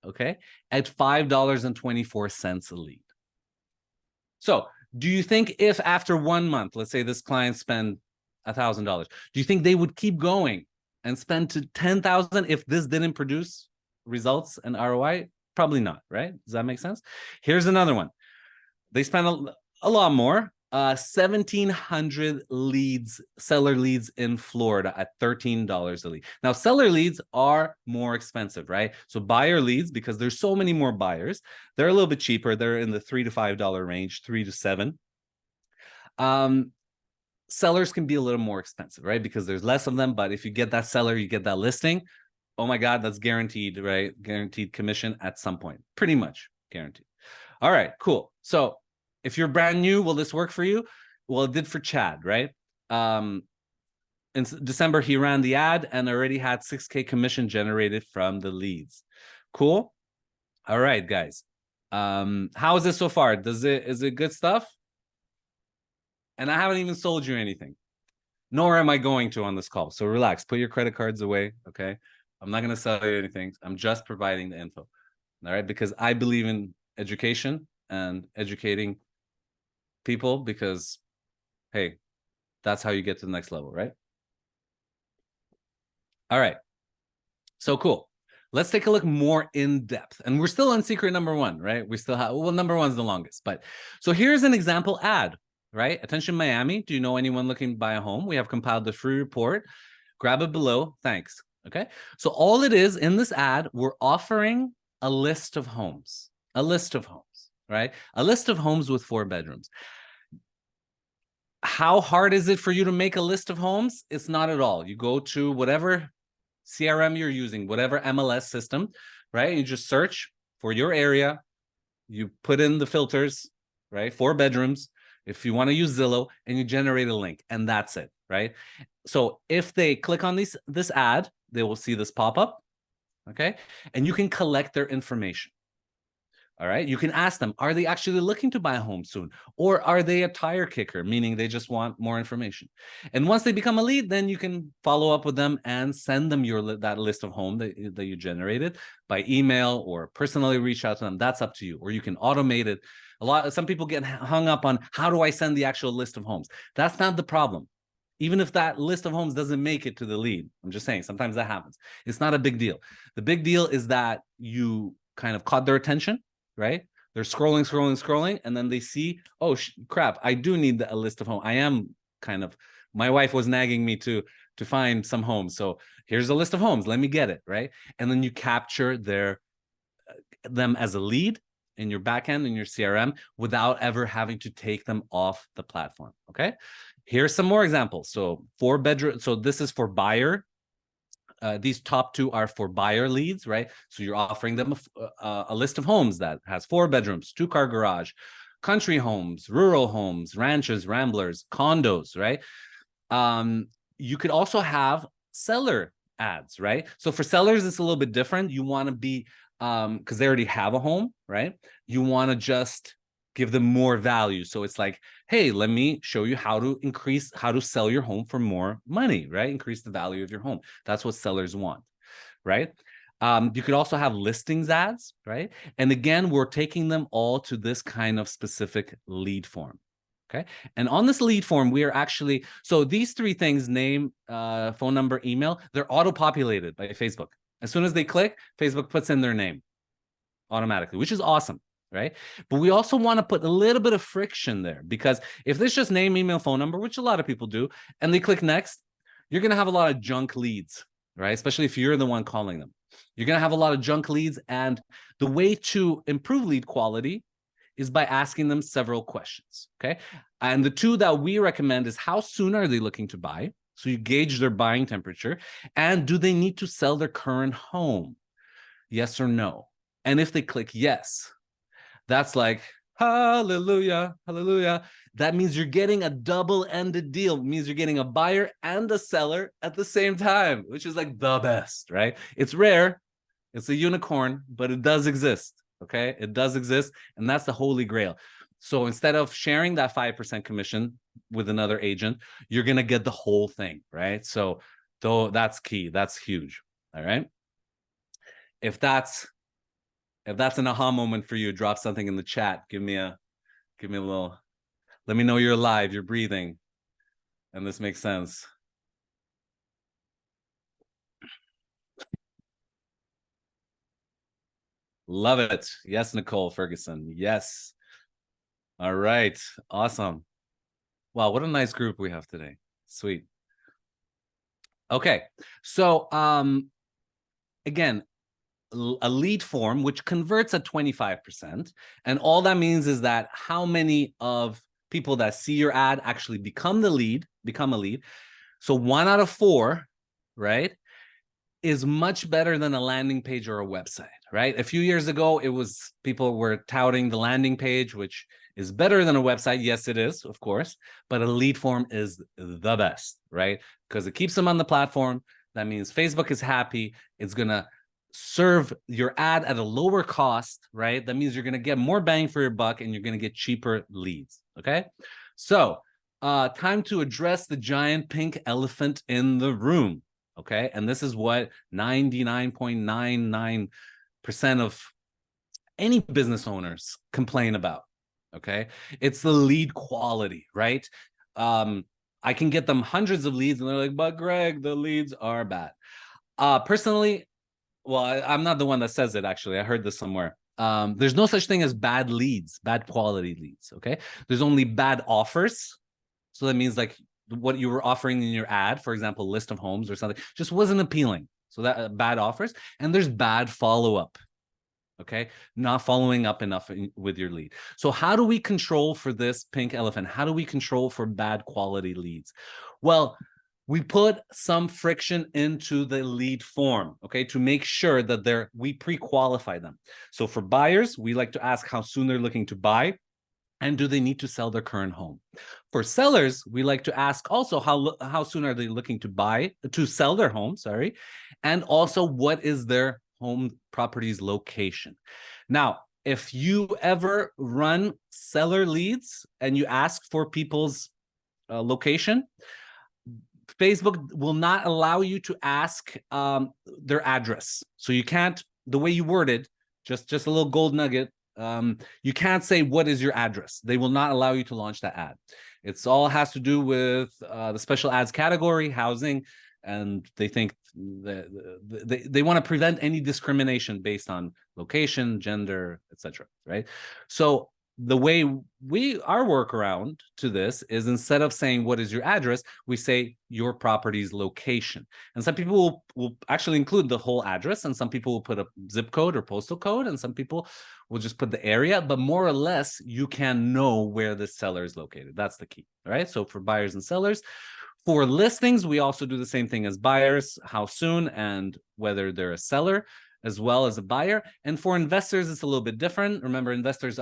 Okay. At $5.24 a lead. So do you think if after 1 month, let's say this client spent $1,000, do you think they would keep going and spend to 10,000 if this didn't produce results and ROI? Probably not, right? Does that make sense? Here's another one. They spent a lot more, 1,700 leads, seller leads in Florida at $13 a lead. Now, seller leads are more expensive, right? So buyer leads, because there's so many more buyers, they're a little bit cheaper. They're in the $3 to $5 range, 3 to 7. Sellers can be a little more expensive, right? Because there's less of them, but if you get that seller, you get that listing. Oh my God, that's guaranteed, right? Guaranteed commission at some point, pretty much guaranteed. All right, cool. So if you're brand new, will this work for you? Well, it did for Chad, right? In December, he ran the ad and already had 6K commission generated from the leads. Cool. All right, guys. How is this so far? Is it good stuff? And I haven't even sold you anything, nor am I going to on this call. So relax, put your credit cards away, okay? I'm not going to sell you anything. I'm just providing the info, all right? Because I believe in education and educating people because, hey, that's how you get to the next level, right? All right. So cool. Let's take a look more in depth. And we're still on secret number 1, right? We still have, well, number 1 is the longest. But so here's an example ad, right? Attention Miami. Do you know anyone looking to buy a home? We have compiled the free report. Grab it below. Thanks. Okay. So all it is in this ad, we're offering a list of homes, right? A list of homes with 4 bedrooms. How hard is it for you to make a list of homes? It's not at all. You go to whatever CRM you're using, whatever MLS system, right? You just search for your area. You put in the filters, right? 4 bedrooms. If you want to use Zillow, and you generate a link, and that's it, right? So if they click on this ad, they will see this pop up, okay? And you can collect their information. All right. You can ask them, are they actually looking to buy a home soon? Or are they a tire kicker, meaning they just want more information? And once they become a lead, then you can follow up with them and send them that list of home that you generated by email or personally reach out to them. That's up to you. Or you can automate it. Some people get hung up on how do I send the actual list of homes? That's not the problem. Even if that list of homes doesn't make it to the lead, I'm just saying sometimes that happens. It's not a big deal. The big deal is that you kind of caught their attention, right? They're scrolling, and then they see, oh crap, I do need a list of homes. I am my wife was nagging me to find some homes. So here's a list of homes. Let me get it, right? And then you capture them as a lead in your backend, in your CRM, without ever having to take them off the platform, okay? Here's some more examples. So 4 bedroom, so this is for buyer. These top 2 are for buyer leads, right? So you're offering them a list of homes that has 4 bedrooms, 2-car garage, country homes, rural homes, ranches, ramblers, condos, right? You could also have seller ads, right? So for sellers, it's a little bit different. You want to be, because they already have a home, right? You want to just give them more value. So it's like, hey, let me show you how to sell your home for more money, right? Increase the value of your home. That's what sellers want, right? You could also have listings ads, right? And again, we're taking them all to this kind of specific lead form, okay? And on this lead form, we are actually, so these 3 things, name, phone number, email, they're auto-populated by Facebook. As soon as they click, Facebook puts in their name automatically, which is awesome, right? But we also want to put a little bit of friction there, because if there's just name, email, phone number, which a lot of people do, and they click next, you're going to have a lot of junk leads, right? Especially if you're the one calling them. You're going to have a lot of junk leads. And the way to improve lead quality is by asking them several questions, okay? And the two that we recommend is how soon are they looking to buy? So you gauge their buying temperature. And do they need to sell their current home? Yes or no? And if they click yes, that's like, hallelujah, hallelujah. That means you're getting a double-ended deal. It means you're getting a buyer and a seller at the same time, which is like the best, right? It's rare. It's a unicorn, but it does exist, okay? It does exist, and that's the holy grail. So instead of sharing that 5% commission with another agent, you're going to get the whole thing, right? So though that's key. That's huge, all right? If that's an aha moment for you, drop something in the chat. Give me a little, let me know you're alive, you're breathing, and this makes sense. Love it. Yes, Nicole Ferguson. Yes. All right. Awesome. Wow, what a nice group we have today. Sweet. Okay. So again, a lead form which converts at 25%, and all that means is that how many of people that see your ad actually become a lead. So 1 out of 4, right, is much better than a landing page or a website, right? A few years ago, it was people were touting the landing page, which is better than a website. Yes, it is, of course, but a lead form is the best, right? Because it keeps them on the platform. That means Facebook is happy. It's going to serve your ad at a lower cost, right? That means you're going to get more bang for your buck and you're going to get cheaper leads, okay? So time to address the giant pink elephant in the room, okay? And this is what 99.99% of any business owners complain about, okay? It's the lead quality, right? I can get them hundreds of leads and they're like, but Greg, the leads are bad. Personally, well, I'm not the one that says it, actually. I heard this somewhere. There's no such thing as bad leads, bad quality leads, okay? There's only bad offers. So that means like what you were offering in your ad, for example, list of homes or something, just wasn't appealing. So that bad offers. And there's bad follow-up, okay? Not following up enough with your lead. So how do we control for this pink elephant? How do we control for bad quality leads? Well, we put some friction into the lead form, okay, to make sure that we pre-qualify them. So for buyers, we like to ask how soon they're looking to buy, and do they need to sell their current home? For sellers, we like to ask also how soon are they looking to sell their home, sorry, and also what is their home property's location. Now, if you ever run seller leads and you ask for people's location, Facebook will not allow you to ask their address. So you can't, the way you worded, just a little gold nugget, you can't say what is your address. They will not allow you to launch that ad. It's all has to do with the special ads category, housing, and they think they want to prevent any discrimination based on location, gender, etc. Right? So the way our workaround to this is, instead of saying what is your address, we say your property's location. And some people will actually include the whole address, and some people will put a zip code or postal code, and some people will just put the area, but more or less you can know where the seller is located. That's the key, all right? So for buyers and sellers. For listings, we also do the same thing as buyers, how soon and whether they're a seller, as well as a buyer. And for investors, it's a little bit different. Remember, investors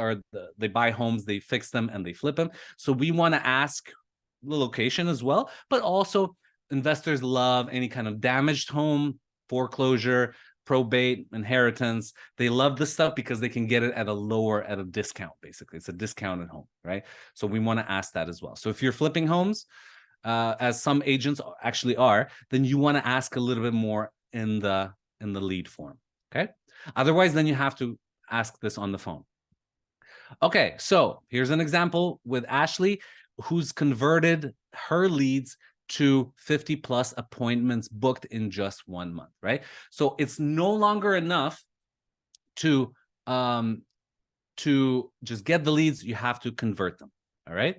they buy homes, they fix them, and they flip them. So we want to ask the location as well, but also investors love any kind of damaged home, foreclosure, probate, inheritance. They love this stuff because they can get it at a discount, basically. It's a discounted home, right? So we want to ask that as well. So if you're flipping homes, as some agents actually are, then you want to ask a little bit more in the lead form. Okay. Otherwise, then you have to ask this on the phone. Okay. So here's an example with Ashley, who's converted her leads to 50 plus appointments booked in just 1 month, right? So it's no longer enough to just get the leads. You have to convert them. All right.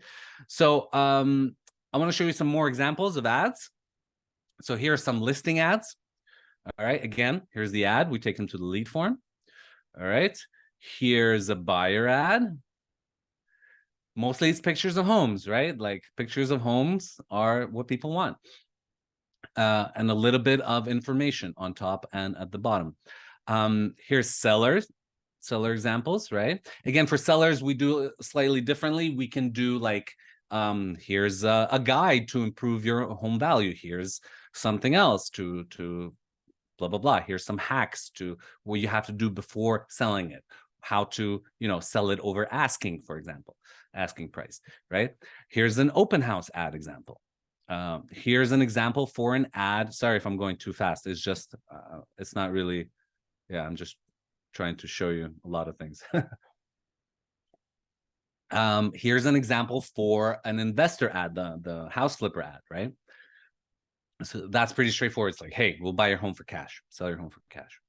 So I want to show you some more examples of ads. So here are some listing ads. All right, again, here's the ad. We take them to the lead form. All right, here's a buyer ad. Mostly it's pictures of homes, right? Like pictures of homes are what people want. And a little bit of information on top and at the bottom. Here's seller examples, right? Again, for sellers, we do slightly differently. We can do like, here's a guide to improve your home value. Here's something else to blah, blah, blah. Here's some hacks to what you have to do before selling it. How to, sell it over asking, for example, asking price, right? Here's an open house ad example. Here's an example for an ad. Sorry if I'm going too fast. It's just, it's not really, I'm just trying to show you a lot of things. Here's an example for an investor ad, the house flipper ad, right? So that's pretty straightforward. It's like, hey, we'll buy your home for cash, sell your home for cash.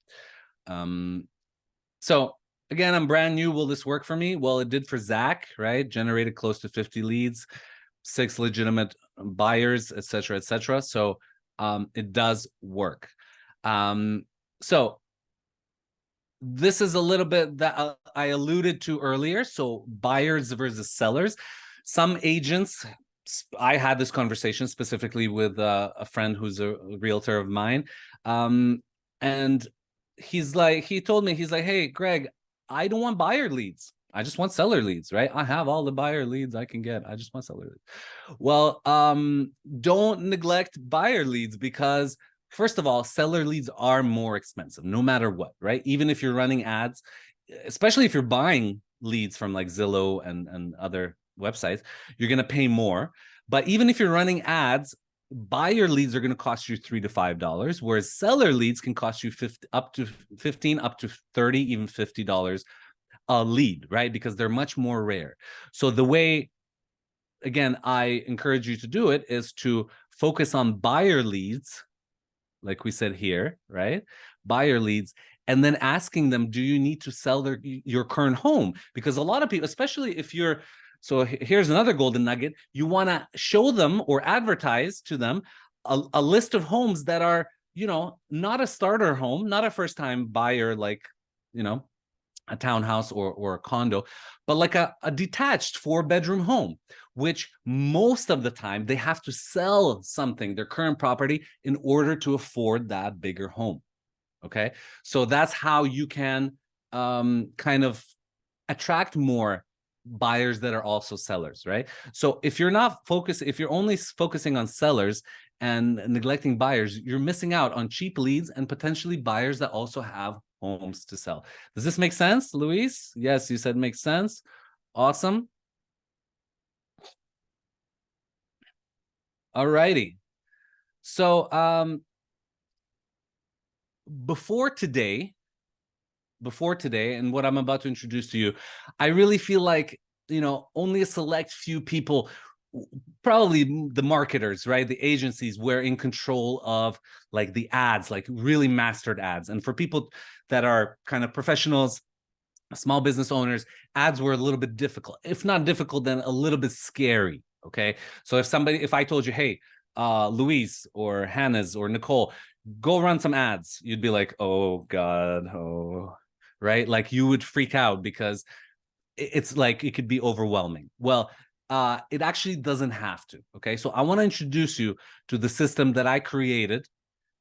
So again, I'm brand new. Will this work for me? Well, it did for Zach, right? Generated close to 50 leads, 6 legitimate buyers, et cetera, et cetera. So it does work. So this is a little bit that I alluded to earlier. So buyers versus sellers. Some agents, I had this conversation specifically with a friend who's a realtor of mine. And he told me, he's like, hey, Greg, I don't want buyer leads. I just want seller leads, right? I have all the buyer leads I can get. I just want seller leads. Well, don't neglect buyer leads because first of all, seller leads are more expensive no matter what, right? Even if you're running ads, especially if you're buying leads from like Zillow and other websites, you're going to pay more. But even if you're running ads, buyer leads are going to cost you $3 to $5, whereas seller leads can cost you up to $15, up to $30, even $50 a lead, right? Because they're much more rare. So the way, again, I encourage you to do it is to focus on buyer leads, like we said here, right? Buyer leads, and then asking them, do you need to sell your current home? Because a lot of people, especially if you're, so here's another golden nugget, you want to show them or advertise to them a list of homes that are, not a starter home, not a first-time buyer, like, a townhouse or a condo, but like a detached 4-bedroom home, which most of the time they have to sell something, their current property, in order to afford that bigger home. Okay, so that's how you can kind of attract more buyers that are also sellers, right? So if you're only focusing on sellers and neglecting buyers, you're missing out on cheap leads and potentially buyers that also have homes to sell. Does this make sense, Luis? Yes, you said makes sense. Awesome. All righty. So before today, and what I'm about to introduce to you, I really feel like, only a select few people, probably the marketers, right? The agencies, were in control of like the ads, like really mastered ads. And for people that are kind of professionals, small business owners, ads were a little bit difficult. If not difficult, then a little bit scary. Okay. So if I told you, hey, Luis or Hannah's or Nicole, go run some ads, you'd be like, oh God, oh, right? Like you would freak out because it's like it could be overwhelming. Well, it actually doesn't have to. Okay. So I want to introduce you to the system that I created,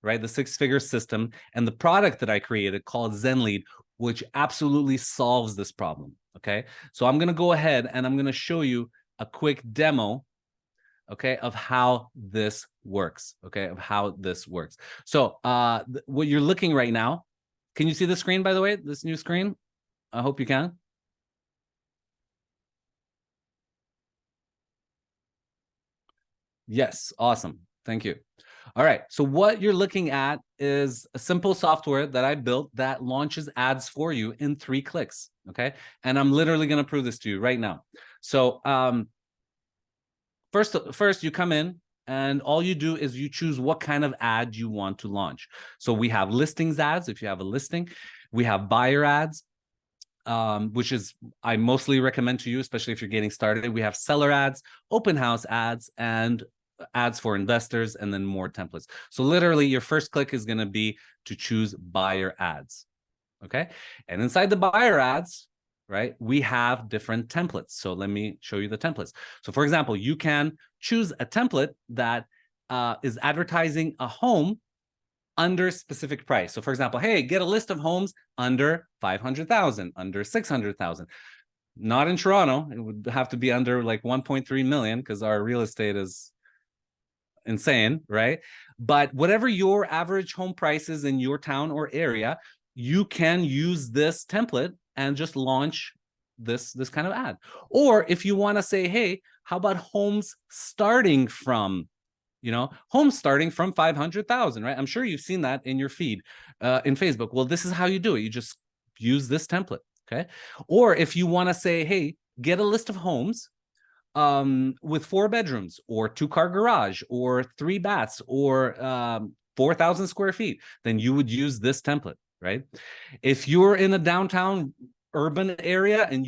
right? The 6-figure system and the product that I created called ZenLead, which absolutely solves this problem. Okay. So I'm going to go ahead and I'm going to show you a quick demo, okay, of how this works. Okay. Of how this works. So what you're looking right now, can you see the screen, by the way, this new screen? I hope you can. Yes. Awesome. Thank you. All right. So what you're looking at is a simple software that I built that launches ads for you in 3 clicks. Okay. And I'm literally going to prove this to you right now. So first you come in and all you do is you choose what kind of ad you want to launch. So we have listings ads. If you have a listing, we have buyer ads, which is I mostly recommend to you, especially if you're getting started. We have seller ads, open house ads, and ads for investors, and then more templates. So literally your first click is going to be to choose buyer ads. Okay. And inside the buyer ads, right, we have different templates. So let me show you the templates. So for example, you can choose a template that is advertising a home under specific price. So for example, hey, get a list of homes under 500,000, under 600,000. Not in Toronto. It would have to be under like 1.3 million because our real estate is insane, right? But whatever your average home price is in your town or area, you can use this template and just launch this kind of ad. Or if you want to say, hey, how about homes starting from, homes starting from 500,000, right? I'm sure you've seen that in your feed in Facebook. Well, this is how you do it. You just use this template, okay? Or if you want to say, hey, get a list of homes with 4 bedrooms or 2-car garage or 3 baths or 4,000 square feet, then you would use this template, right? If you're in a downtown urban area and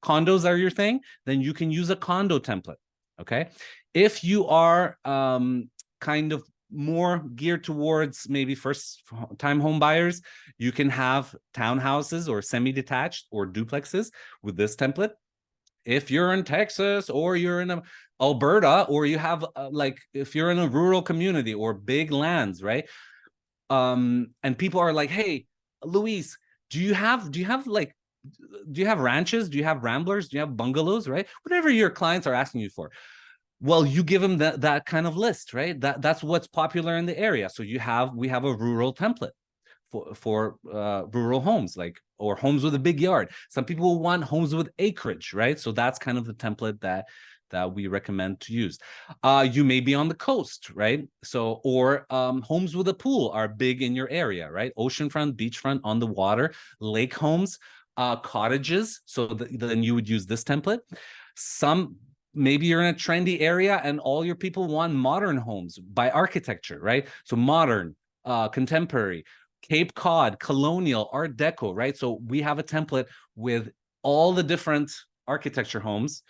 condos are your thing, then you can use a condo template, okay? If you are kind of more geared towards maybe first-time home buyers, you can have townhouses or semi-detached or duplexes with this template. If you're in Texas or you're in Alberta, or you have if you're in a rural community or big lands, right? And people are like, hey, Luis, do you have ranches? Do you have ramblers? Do you have bungalows, right? Whatever your clients are asking you for. Well, you give them that kind of list, right? That's what's popular in the area. So we have a rural template for rural homes, or homes with a big yard. Some people want homes with acreage, right? So that's kind of the template that we recommend to use. You may be on the coast, right? So, or homes with a pool are big in your area, right? Oceanfront, beachfront, on the water, lake homes, cottages. So then you would use this template. Maybe you're in a trendy area and all your people want modern homes by architecture, right? So modern, contemporary, Cape Cod, colonial, Art Deco, right? So we have a template with all the different architecture homes.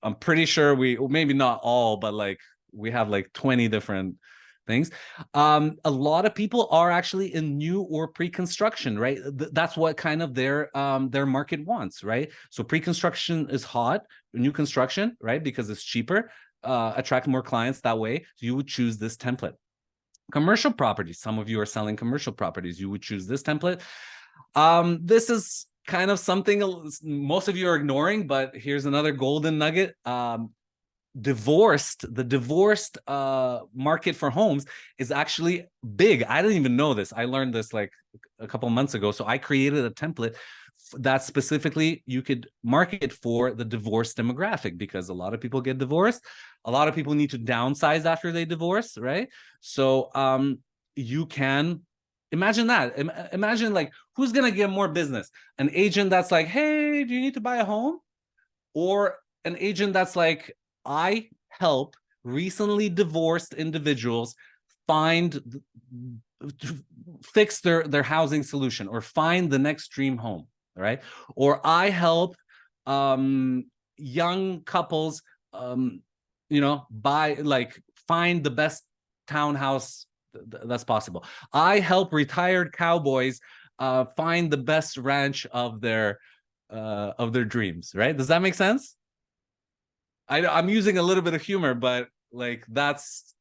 I'm pretty sure maybe not all, but we have 20 different things. A lot of people are actually in new or pre-construction, right? That's what kind of their market wants, right? So pre-construction is hot, new construction, right? Because it's cheaper, attract more clients that way. So you would choose this template. Commercial properties. Some of you are selling commercial properties. You would choose this template. This is kind of something most of you are ignoring, but here's another golden nugget. The divorced market for homes is actually big. I didn't even know this. I learned this like a couple months ago. So I created a template that specifically you could market for the divorce demographic, because a lot of people get divorced. A lot of people need to downsize after they divorce, right? So you can imagine that. Imagine who's going to get more business? An agent that's like, hey, do you need to buy a home? Or an agent that's like, I help recently divorced individuals fix their housing solution or find the next dream home, right? Or I help young couples find the best townhouse that's possible. I help retired cowboys find the best ranch of their dreams, right? Does that make sense? I'm using a little bit of humor, but that's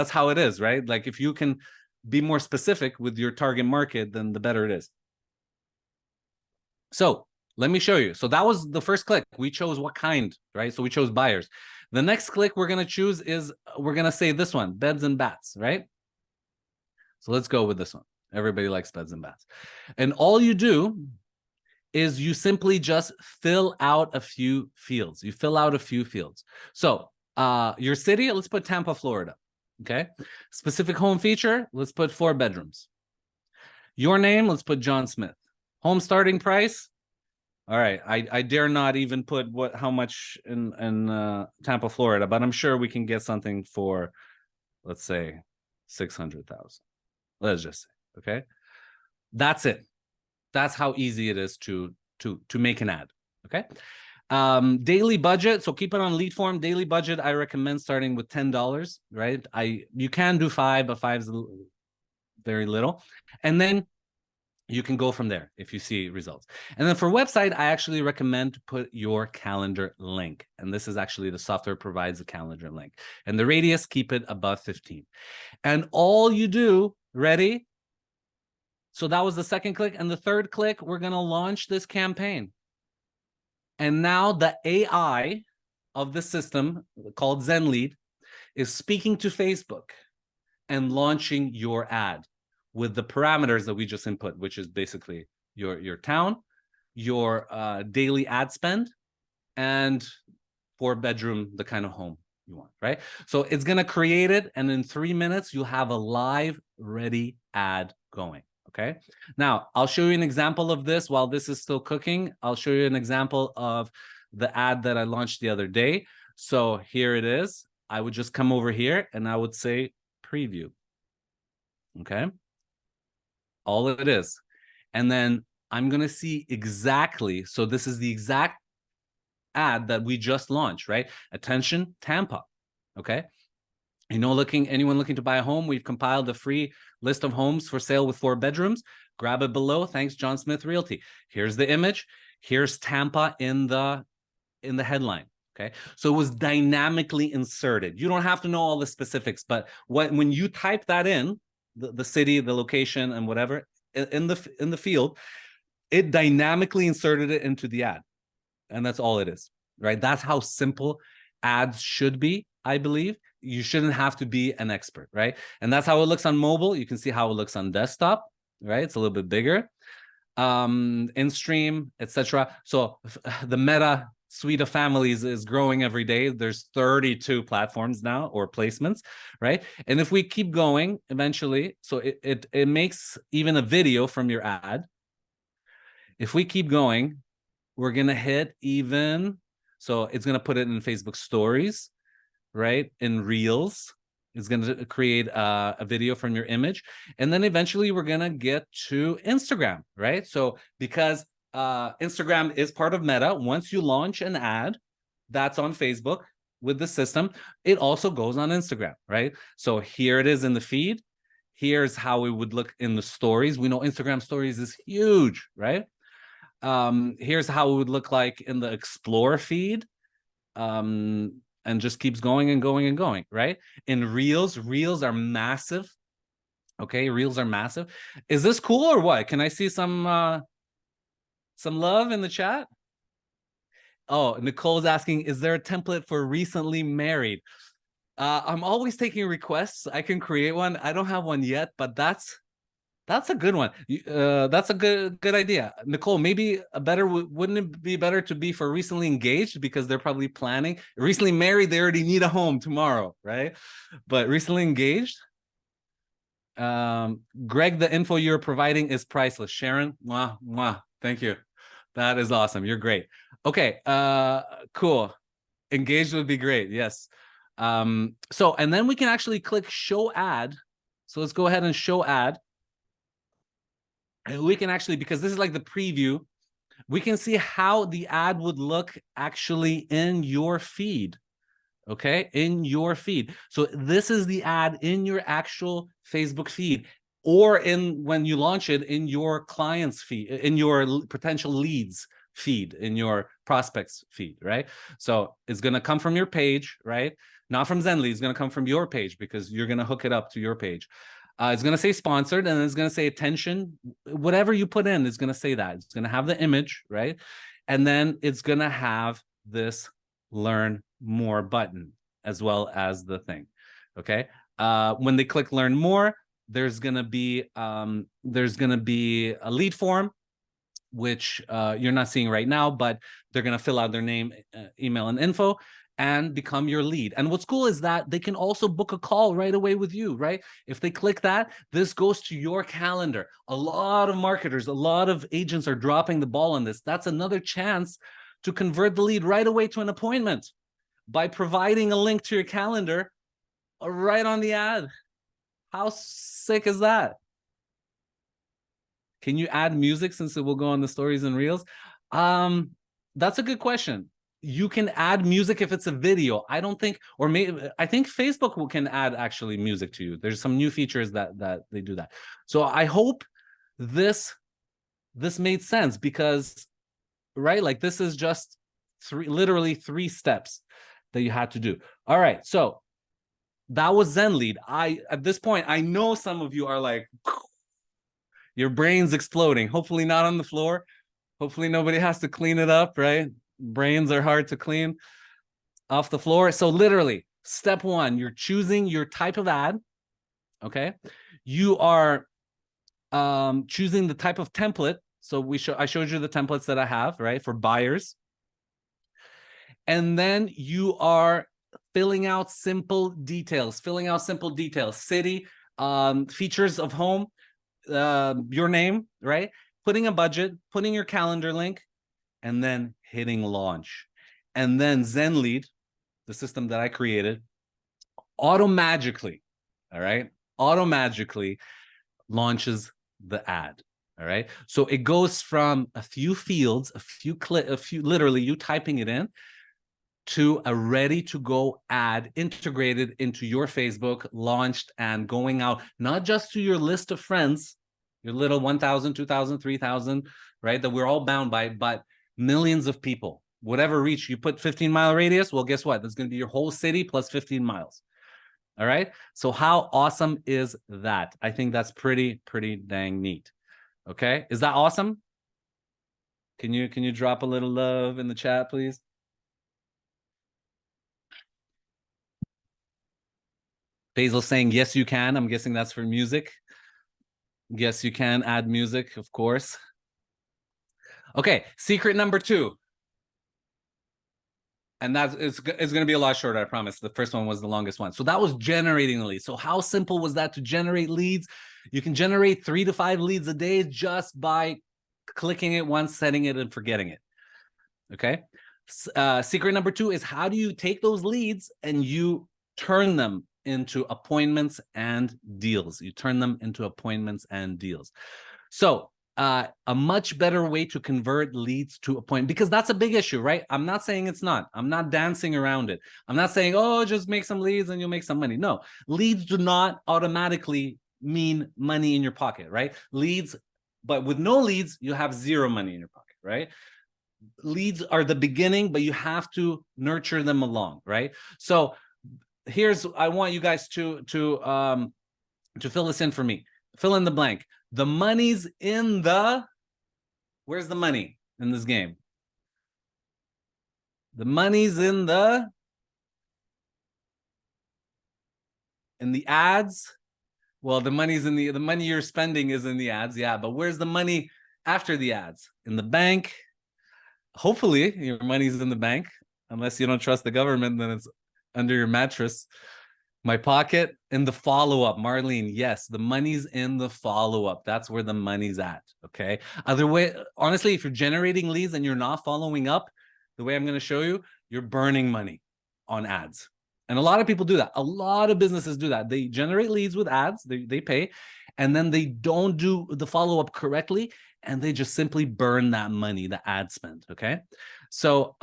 how it is, right? If you can be more specific with your target market, then the better it is. So let me show you. So that was the first click. We chose what kind, right? So we chose buyers. The next click we're going to choose is, we're going to say this one, beds and baths, right? So let's go with this one. Everybody likes beds and baths. And all you do is you simply just fill out a few fields. You fill out a few fields. So your city, let's put Tampa, Florida. Okay. Specific home feature, let's put 4 bedrooms. Your name, let's put John Smith. Home starting price. All right. I dare not even put how much in Tampa, Florida, but I'm sure we can get something for, let's say, 600,000. Let's just say, okay. That's it. That's how easy it is to make an ad. Okay. Daily budget, so keep it on lead form. Daily budget, I recommend starting with $10, right? You can do 5, but 5 is very little. And then you can go from there if you see results. And then for website, I actually recommend to put your calendar link. And this is actually the software provides a calendar link. And the radius, keep it above 15. And all you do, ready? So that was the second click. And the third click, we're going to launch this campaign. And now the AI of the system called ZenLead is speaking to Facebook and launching your ad with the parameters that we just input, which is basically your town, your daily ad spend, and 4-bedroom, the kind of home you want, right? So it's going to create it, and in 3 minutes, you'll have a live ready ad going. Okay. Now, I'll show you an example of this while this is still cooking. I'll show you an example of the ad that I launched the other day. So here it is. I would just come over here and I would say preview. Okay. All it is. And then I'm going to see exactly. So this is the exact ad that we just launched, right? Attention, Tampa. Okay. Anyone looking to buy a home, we've compiled a free list of homes for sale with 4 bedrooms. Grab it below. Thanks, John Smith Realty. Here's the image. Here's Tampa in the headline. Okay. So it was dynamically inserted. You don't have to know all the specifics, but when you type that in, the city, the location, and whatever in the field, it dynamically inserted it into the ad. And that's all it is, right? That's how simple ads should be, I believe. You shouldn't have to be an expert, right? And that's how it looks on mobile. You can see how it looks on desktop, right? It's a little bit bigger. In-stream, etc. So the Meta suite of families is growing every day. There's 32 platforms now, or placements, right? And if we keep going, eventually, so it makes even a video from your ad. If we keep going, we're gonna hit even, so it's gonna put it in Facebook stories, right? In Reels, it's gonna create a video from your image, and then eventually we're gonna get to Instagram, right? So because Instagram is part of Meta, once you launch an ad that's on Facebook with the system, it also goes on Instagram, right? So here it is in the feed. Here's how it would look in the stories. We know Instagram stories is huge, right? Here's how it would look like in the explore feed, and just keeps going and going and going, right? In reels are massive. Okay, reels are massive. Is this cool or what? Can I see some love in the chat? Oh, Nicole's asking, is there a template for recently married? I'm always taking requests. I can create one. I don't have one yet, but that's a good one. That's a good idea, Nicole. Maybe wouldn't it be better to be for recently engaged, because they're probably planning. Recently married, they already need a home tomorrow, right? But recently engaged, Greg, the info you're providing is priceless. Sharon, mwah, mwah. Thank you. That is awesome. You're great. Okay, cool. Engaged would be great. Yes. So, and then we can actually click show ad. So let's go ahead and show ad. And we can actually, because this is like the preview, we can see how the ad would look actually in your feed. Okay, in your feed. So this is the ad in your actual Facebook feed, or in when you launch it in your client's feed, in your potential leads feed, in your prospects feed, right? So it's going to come from your page, right? Not from ZenLead. It's going to come from your page, because you're going to hook it up to your page. It's going to say sponsored, and it's going to say attention. Whatever you put in is going to say that. It's going to have the image, right? And then it's going to have this learn more button as well as the thing. Okay. When they click learn more, there's going to be a lead form, which you're not seeing right now, but they're going to fill out their name, email, and info, and become your lead. And what's cool is that they can also book a call right away with you, right? If they click that, this goes to your calendar. A lot of marketers, a lot of agents are dropping the ball on this. That's another chance to convert the lead right away to an appointment by providing a link to your calendar right on the ad. How sick is that? Can you add music, since it will go on the stories and reels? That's a good question. You can add music if it's a video. I don't think, or maybe I think Facebook can add actually music to you. There's some new features that they do that. So I hope this made sense, because right, like this is just literally three steps that you had to do. All right, so that was Zenlead. At this point, I know some of you are like, your brain's exploding. Hopefully not on the floor. Hopefully nobody has to clean it up, right? Brains are hard to clean off the floor. So literally, step one, you're choosing your type of ad, okay? You are choosing the type of template. So I showed you the templates that I have, right, for buyers. And then you are filling out simple details, city, features of home, your name, right? Putting a budget, putting your calendar link, and then hitting launch. And then Zenlead, the system that I created, automagically, all right, automagically launches the ad. All right. So it goes from a few fields, a few literally you typing it in, to a ready to go ad integrated into your Facebook, launched and going out, not just to your list of friends, your little 1,000, 2,000, 3,000, right, that we're all bound by, but millions of people, whatever reach. You put 15-mile radius, well, guess what? That's going to be your whole city plus 15 miles. All right. So how awesome is that? I think that's pretty dang neat. Okay. Is that awesome? Can you drop a little love in the chat, please? Basil saying, yes, you can. I'm guessing that's for music. Yes, you can add music, of course. Okay, secret number 2. And it's going to be a lot shorter, I promise. The first one was the longest one. So that was generating the leads. So how simple was that to generate leads? You can generate 3 to 5 leads a day just by clicking it once, setting it, and forgetting it. Okay. Secret number 2 is, how do you take those leads and you turn them into appointments and deals? You turn them into appointments and deals. So a much better way to convert leads to appointment, because that's a big issue, right? I'm not saying it's not. I'm not dancing around it. I'm not saying, oh, just make some leads and you'll make some money. No, leads do not automatically mean money in your pocket, right? Leads, but with no leads, you have zero money in your pocket, right? Leads are the beginning, but you have to nurture them along, right? So I want you guys to fill this in for me. Fill in the blank. The money's in where's the money in this game? The money's in the ads. Well, the money's in the money you're spending is in the ads, yeah. But where's the money after the ads? In the bank. Hopefully your money's in the bank, unless you don't trust the government, then it's under your mattress. My pocket. In the follow-up, Marlene, yes, the money's in the follow-up. That's where the money's at, okay? Other way, honestly, if you're generating leads and you're not following up the way I'm going to show you, you're burning money on ads. And a lot of people do that. A lot of businesses do that. They generate leads with ads, they pay, and then they don't do the follow-up correctly, and they just simply burn that money, the ad spend, okay? So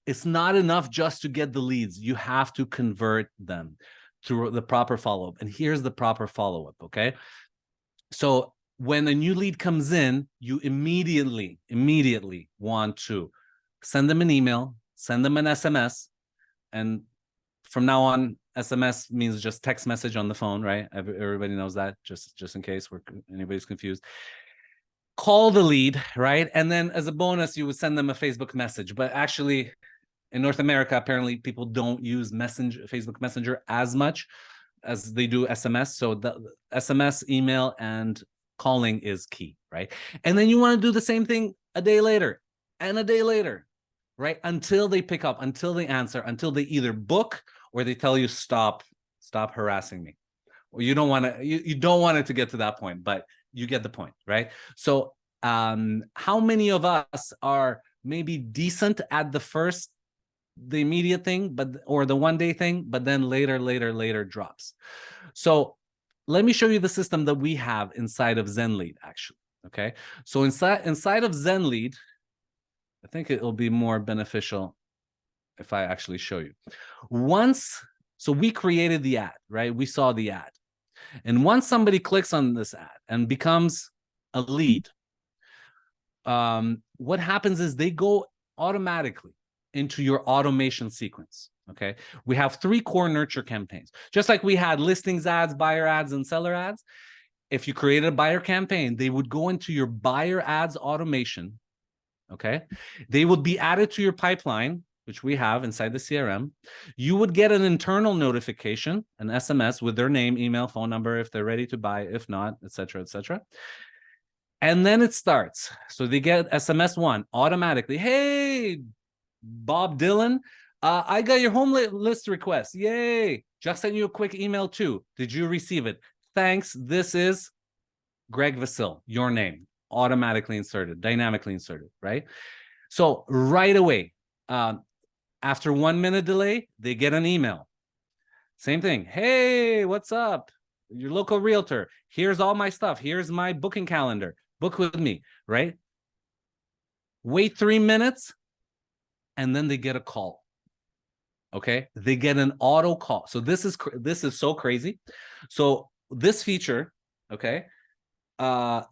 it's not enough just to get the leads. You have to convert them through the proper follow-up. And here's the proper follow-up, okay? So when a new lead comes in, you immediately want to send them an email, send them an SMS, and from now on, SMS means just text message on the phone, right? Everybody knows that, just in case anybody's confused. Call the lead, right? And then as a bonus, you would send them a Facebook message. But actually, in North America, apparently people don't use Facebook Messenger as much as they do SMS. So the SMS, email, and calling is key, right? And then you want to do the same thing a day later and a day later, right? Until they pick up, until they answer, until they either book or they tell you, stop harassing me. Or you don't want it to get to that point, but you get the point, right? So how many of us are maybe decent at the immediate thing, or the one-day thing, but then later drops? So let me show you the system that we have inside of Zenlead, actually. Okay, so inside of Zenlead, I think it will be more beneficial if I actually show you. So we created the ad, right? We saw the ad. And once somebody clicks on this ad and becomes a lead, what happens is they go automatically into your automation sequence. Okay. We have 3 core nurture campaigns. Just like we had listings ads, buyer ads, and seller ads. If you created a buyer campaign, they would go into your buyer ads automation. Okay. They would be added to your pipeline, which we have inside the CRM. You would get an internal notification, an SMS with their name, email, phone number, if they're ready to buy, if not, etc., etc. And then it starts. So they get SMS 1 automatically. Hey, Bob Dylan, I got your home list request. Yay. Just sent you a quick email too. Did you receive it? Thanks. This is Greg Vasil, your name, automatically inserted, dynamically inserted, right? So right away, after 1 minute delay, they get an email. Same thing. Hey, what's up? Your local realtor. Here's all my stuff. Here's my booking calendar. Book with me, right? Wait 3 minutes, and then they get a call. Okay, they get an auto call. So this is so crazy. So this feature, okay,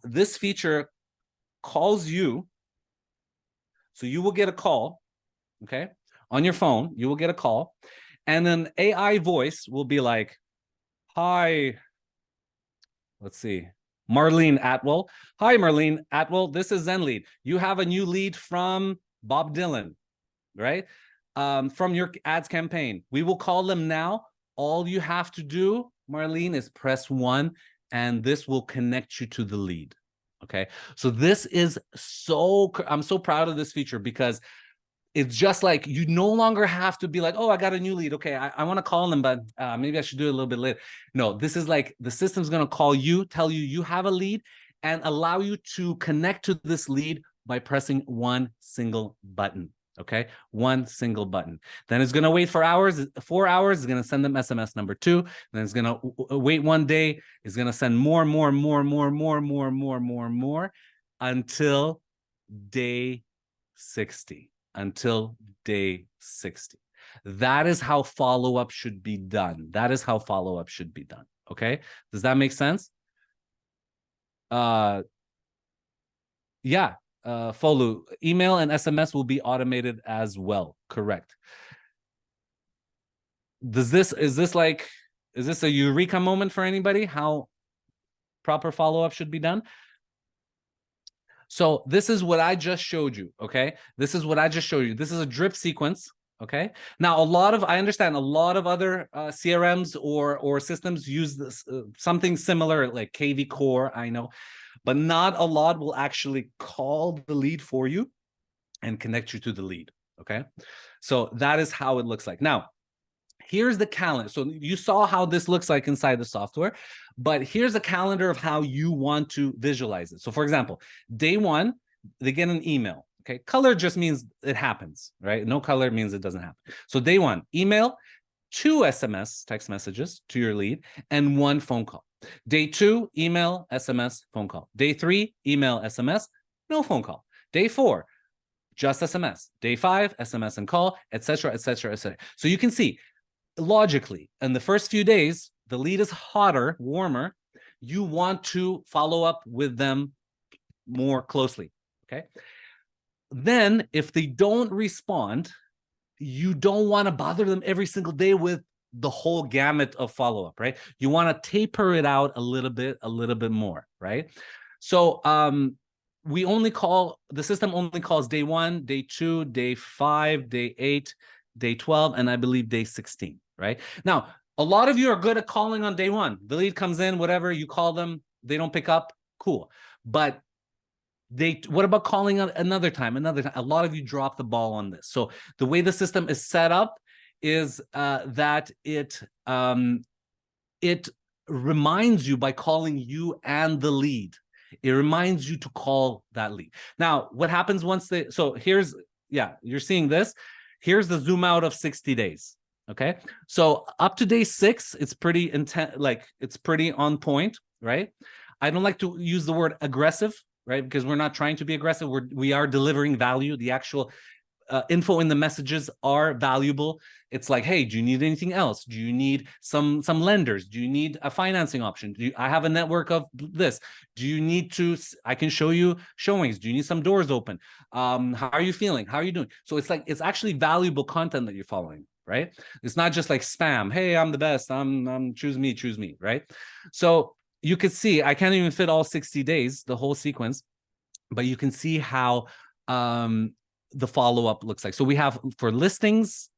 this feature calls you. So you will get a call, okay, on your phone. You will get a call, and an AI voice will be like, "Hi, let's see, Marlene Atwell. Hi, Marlene Atwell. This is ZenLead. You have a new lead from Bob Dylan, right? From your ads campaign. We will call them now. All you have to do, Marlene, is press 1, and this will connect you to the lead." Okay. So this is I'm so proud of this feature because it's just like you no longer have to be like, oh, I got a new lead. Okay, I want to call them, but maybe I should do it a little bit later. No, this is like the system's going to call you, tell you you have a lead, and allow you to connect to this lead by pressing 1 single button. Okay, 1 single button. Then it's going to wait for 4 hours. It's going to send them SMS number 2. Then it's going to wait 1 day. It's going to send more until day 60. Until day 60. That is how follow-up should be done. That is how follow-up should be done. Okay, does that make sense? Yeah. Follow, email and SMS will be automated as well. Correct. Is this a eureka moment for anybody? How proper follow-up should be done? So this is what I just showed you. Okay, this is what I just showed you. This is a drip sequence. Okay, now I understand a lot of other CRMs or systems use this something similar like KV Core. I know, but not a lot will actually call the lead for you and connect you to the lead. Okay, so that is how it looks like. Now, here's the calendar. So you saw how this looks like inside the software, but here's a calendar of how you want to visualize it. So for example, day 1, they get an email. Okay, color just means it happens, right? No color means it doesn't happen. So day 1, email, 2 SMS, text messages to your lead, and 1 phone call. Day 2, email, SMS, phone call. Day 3, email, SMS, no phone call. Day 4, just SMS. Day 5, SMS and call, etc., etc., etc. So you can see, logically, in the first few days, the lead is hotter, warmer. You want to follow up with them more closely. Okay. Then, if they don't respond, you don't want to bother them every single day with the whole gamut of follow-up, right? You want to taper it out a little bit more, right? So the system only calls day 1, day 2, day 5, day 8, day 12, and I believe day 16, right? Now, a lot of you are good at calling on day 1. The lead comes in, whatever, you call them, they don't pick up, cool. But what about calling another time? A lot of you drop the ball on this. So the way the system is set up is that it reminds you by calling you and the lead. It reminds you to call that lead. Now, what happens so here's, you're seeing this. Here's the zoom out of 60 days. Okay. So up to day 6, it's pretty intense, like it's pretty on point, right? I don't like to use the word aggressive, right? Because we're not trying to be aggressive. We are delivering value. The actual info in the messages are valuable. It's like, hey, do you need anything else? Do you need some lenders? Do you need a financing option? I have a network of this. Do you need to, I can show you showings. Do you need some doors open? How are you feeling? How are you doing? So it's like, it's actually valuable content that you're following, right? It's not just like spam. Hey, I'm the best. I'm choose me, right? So you could see, I can't even fit all 60 days, the whole sequence, but you can see how the follow-up looks like. So we have for listings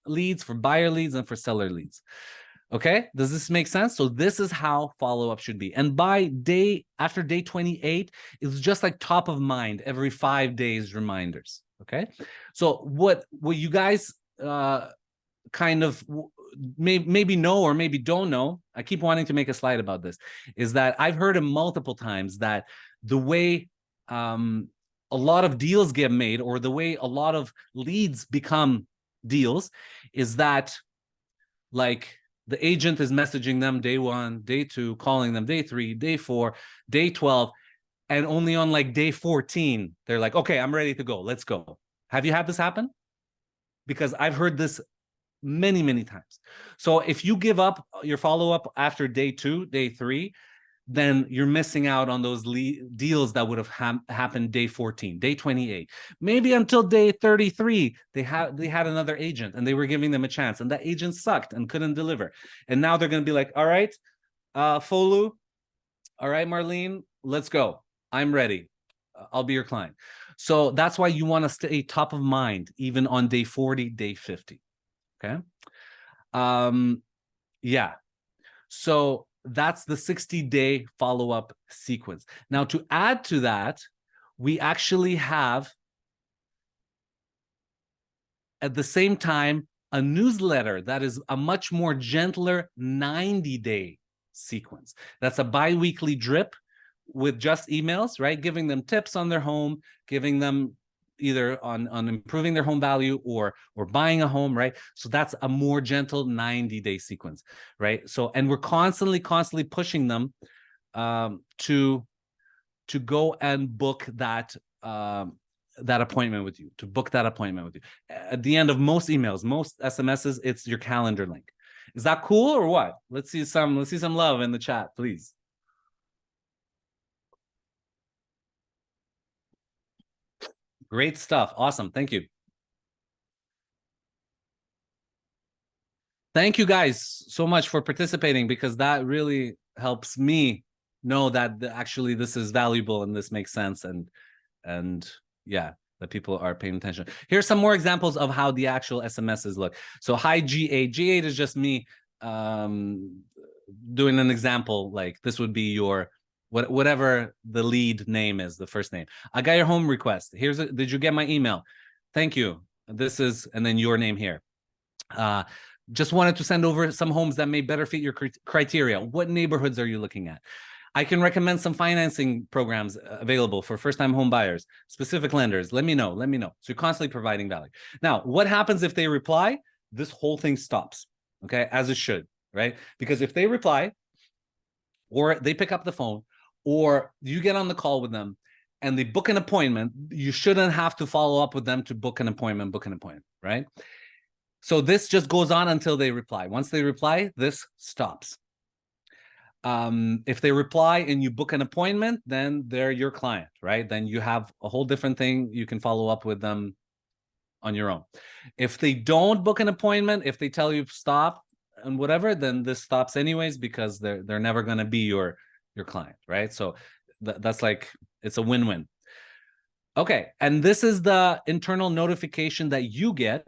leads, for buyer leads, and for seller leads. Okay, does this make sense? So this is how follow-up should be. And after day 28, it's just like top of mind, every 5 days reminders. Okay, so what you guys kind of maybe know or maybe don't know, I keep wanting to make a slide about this, is that I've heard it multiple times that the way a lot of deals get made, or the way a lot of leads become deals, is that like the agent is messaging them day 1, day 2, calling them day 3, day 4, day 12, and only on like day 14 they're like, okay, I'm ready to go, let's go. Have you had this happen? Because I've heard this many times. So if you give up your follow-up after day 2, day 3, then you're missing out on those deals that would have happened day 14, day 28, maybe until day 33. They had another agent and they were giving them a chance, and that agent sucked and couldn't deliver. And now they're going to be like, all right, Folu, all right, Marlene, let's go. I'm ready. I'll be your client. So that's why you want to stay top of mind, even on day 40, day 50. Okay. Yeah. So that's the 60-day follow-up sequence. Now, to add to that, we actually have, at the same time, a newsletter that is a much more gentler 90-day sequence. That's a bi-weekly drip with just emails, right? Giving them tips on their home, giving them either on improving their home value or buying a home, right? So that's a more gentle 90-day sequence, right? So, and we're constantly pushing them to go and book that appointment with you, to book that appointment with you. At the end of most emails, most SMSs, it's your calendar link. Is that cool or what? Let's see some love in the chat, please. Great stuff. Awesome. Thank you. Thank you guys so much for participating, because that really helps me know that actually this is valuable and this makes sense, and yeah, that people are paying attention. Here's some more examples of how the actual SMSs look. So hi G8. G8 is just me doing an example. Like this would be your whatever the lead name is, the first name. I got your home request. Did you get my email? Thank you. This is, and then your name here. Just wanted to send over some homes that may better fit your criteria. What neighborhoods are you looking at? I can recommend some financing programs available for first-time home buyers, specific lenders. Let me know. So you're constantly providing value. Now, what happens if they reply? This whole thing stops, okay, as it should, right? Because if they reply, or they pick up the phone, or you get on the call with them and they book an appointment, you shouldn't have to follow up with them to book an appointment, right? So this just goes on until they reply. Once they reply, this stops. If they reply and you book an appointment, then they're your client, right? Then you have a whole different thing. You can follow up with them on your own. If they don't book an appointment, if they tell you stop and whatever, then this stops anyways, because they're never going to be your client, right? So that's like, it's a win-win. Okay, and this is the internal notification that you get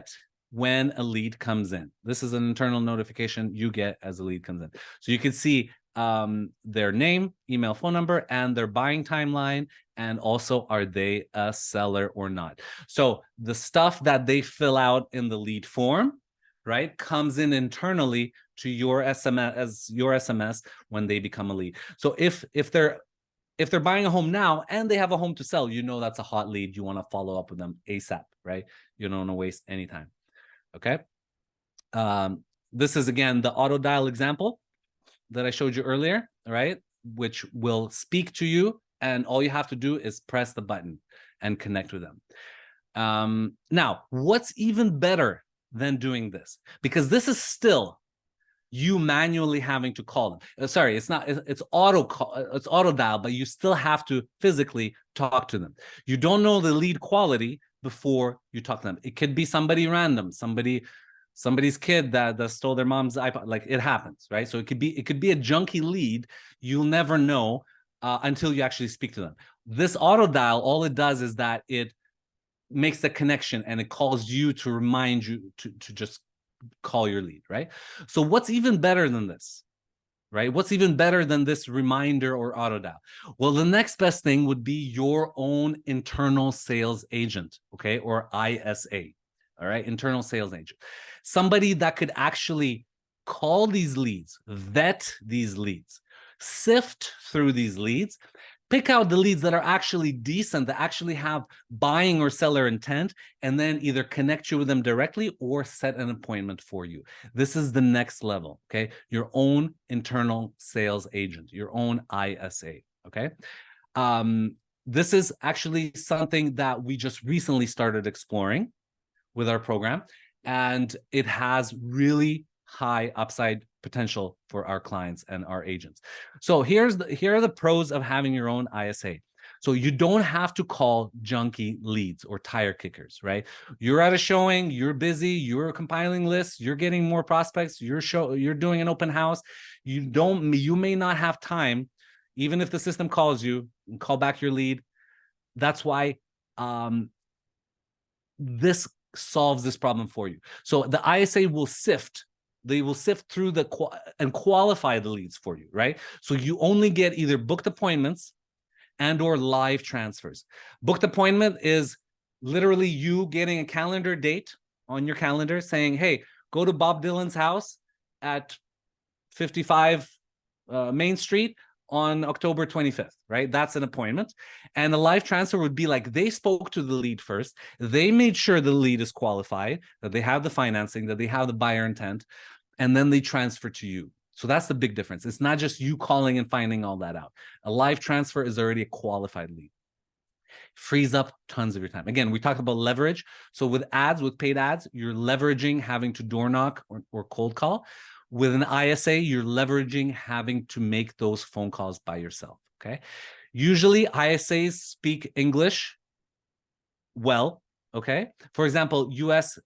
when a lead comes in. This is an internal notification you get as a lead comes in. So you can see their name, email, phone number, and their buying timeline, and also are they a seller or not. So the stuff that they fill out in the lead form, right, comes in internally to your SMS when they become a lead. So if they're buying a home now and they have a home to sell, you know that's a hot lead. You want to follow up with them ASAP, right? You don't want to waste any time. Okay. This is, again, the auto dial example that I showed you earlier, right? Which will speak to you, and all you have to do is press the button and connect with them. Now, what's even better than doing this? Because this is still you manually having to call them. Sorry, it's not. It's auto call. It's auto dial, but you still have to physically talk to them. You don't know the lead quality before you talk to them. It could be somebody random, somebody's kid that stole their mom's iPod. Like, it happens, right? So it could be a junky lead. You'll never know until you actually speak to them. This auto dial, all it does is that it makes the connection and it calls you to remind you to just call your lead, right? So what's even better than this, right? What's even better than this reminder or auto dial? Well, the next best thing would be your own internal sales agent, okay? Or ISA, all right? Internal sales agent. Somebody that could actually call these leads, vet these leads, sift through these leads, pick out the leads that are actually decent, that actually have buying or seller intent, and then either connect you with them directly or set an appointment for you. This is the next level, okay? Your own internal sales agent, your own ISA, okay? This is actually something that we just recently started exploring with our program, and it has really high upside potential for our clients and our agents. So here are the pros of having your own ISA. So you don't have to call junky leads or tire kickers, right? You're at a showing, you're busy, you're compiling lists, you're getting more prospects, you're doing an open house. You may not have time, even if the system calls you, call back your lead. That's why this solves this problem for you. So the ISA will sift. They will sift through and qualify the leads for you, right? So you only get either booked appointments and or live transfers. Booked appointment is literally you getting a calendar date on your calendar saying, hey, go to Bob Dylan's house at 55 Main Street on October 25th, right? That's an appointment. And the live transfer would be like they spoke to the lead first. They made sure the lead is qualified, that they have the financing, that they have the buyer intent, and then they transfer to you. So that's the big difference. It's not just you calling and finding all that out. A live transfer is already a qualified lead. Frees up tons of your time. Again, we talked about leverage. So with ads, with paid ads, you're leveraging having to door knock or cold call. With an ISA, you're leveraging having to make those phone calls by yourself, okay? Usually, ISAs speak English well, okay? For example, US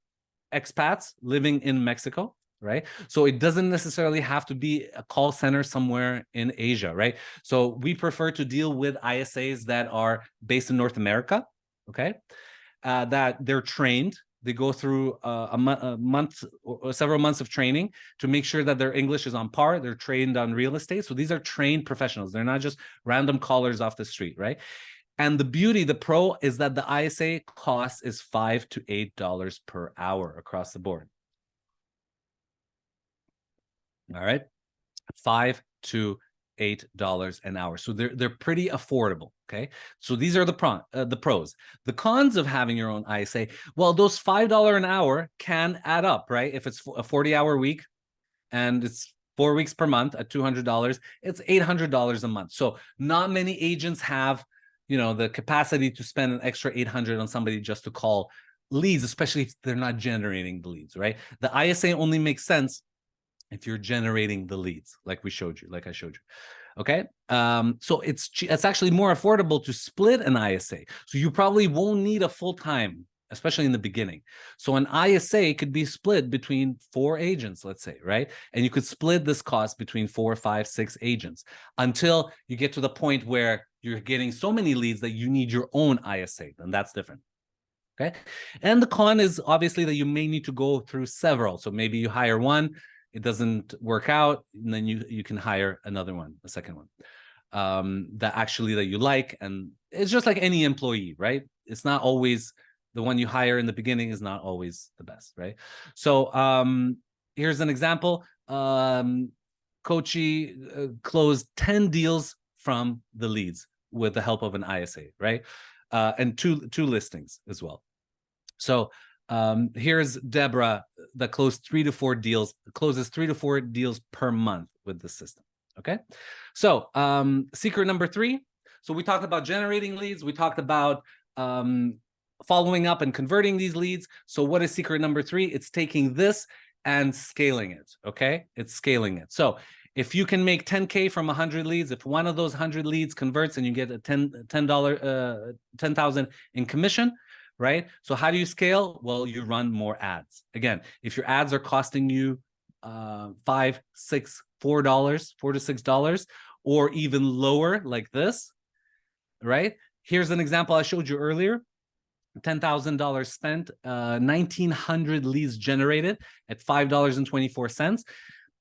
expats living in Mexico, right? So it doesn't necessarily have to be a call center somewhere in Asia, right? So we prefer to deal with ISAs that are based in North America, okay? That they're trained. They go through a month or several months of training to make sure that their English is on par. They're trained on real estate. So these are trained professionals. They're not just random callers off the street, right? And the beauty, the pro, is that the ISA cost is $5 to $8 per hour across the board. All right, $5 to $8 an hour. So they're pretty affordable. Okay, so these are the pros. The cons of having your own ISA, well, those $5 an hour can add up, right? If it's a 40-hour week and it's 4 weeks per month at $200, it's $800 a month. So not many agents have, the capacity to spend an extra $800 on somebody just to call leads, especially if they're not generating the leads, right? The ISA only makes sense if you're generating the leads, like I showed you. Okay, so it's actually more affordable to split an ISA. So you probably won't need a full-time, especially in the beginning. So an ISA could be split between 4 agents, let's say, right? And you could split this cost between 4, 5, 6 agents until you get to the point where you're getting so many leads that you need your own ISA. Then that's different. Okay, and the con is obviously that you may need to go through several. So maybe you hire one, it doesn't work out, and then you can hire another one, a second one, that you like. And it's just like any employee, right? It's not always the one you hire in the beginning is not always the best, right? So here's an example. Coachy closed 10 deals from the leads with the help of an ISA, right? And two listings as well. So here's Deborah that closes 3 to 4 deals per month with the system. Okay, so secret number 3. So we talked about generating leads. We talked about following up and converting these leads. So what is secret number 3? It's taking this and scaling it, okay? It's scaling it. So if you can make 10K from 100 leads, if one of those 100 leads converts and you get a $10,000 in commission, right? So how do you scale? Well, you run more ads. Again, if your ads are costing you $5, $6, $4, $4 to $6, or even lower like this, right? Here's an example I showed you earlier. $10,000 spent, 1,900 leads generated at $5.24.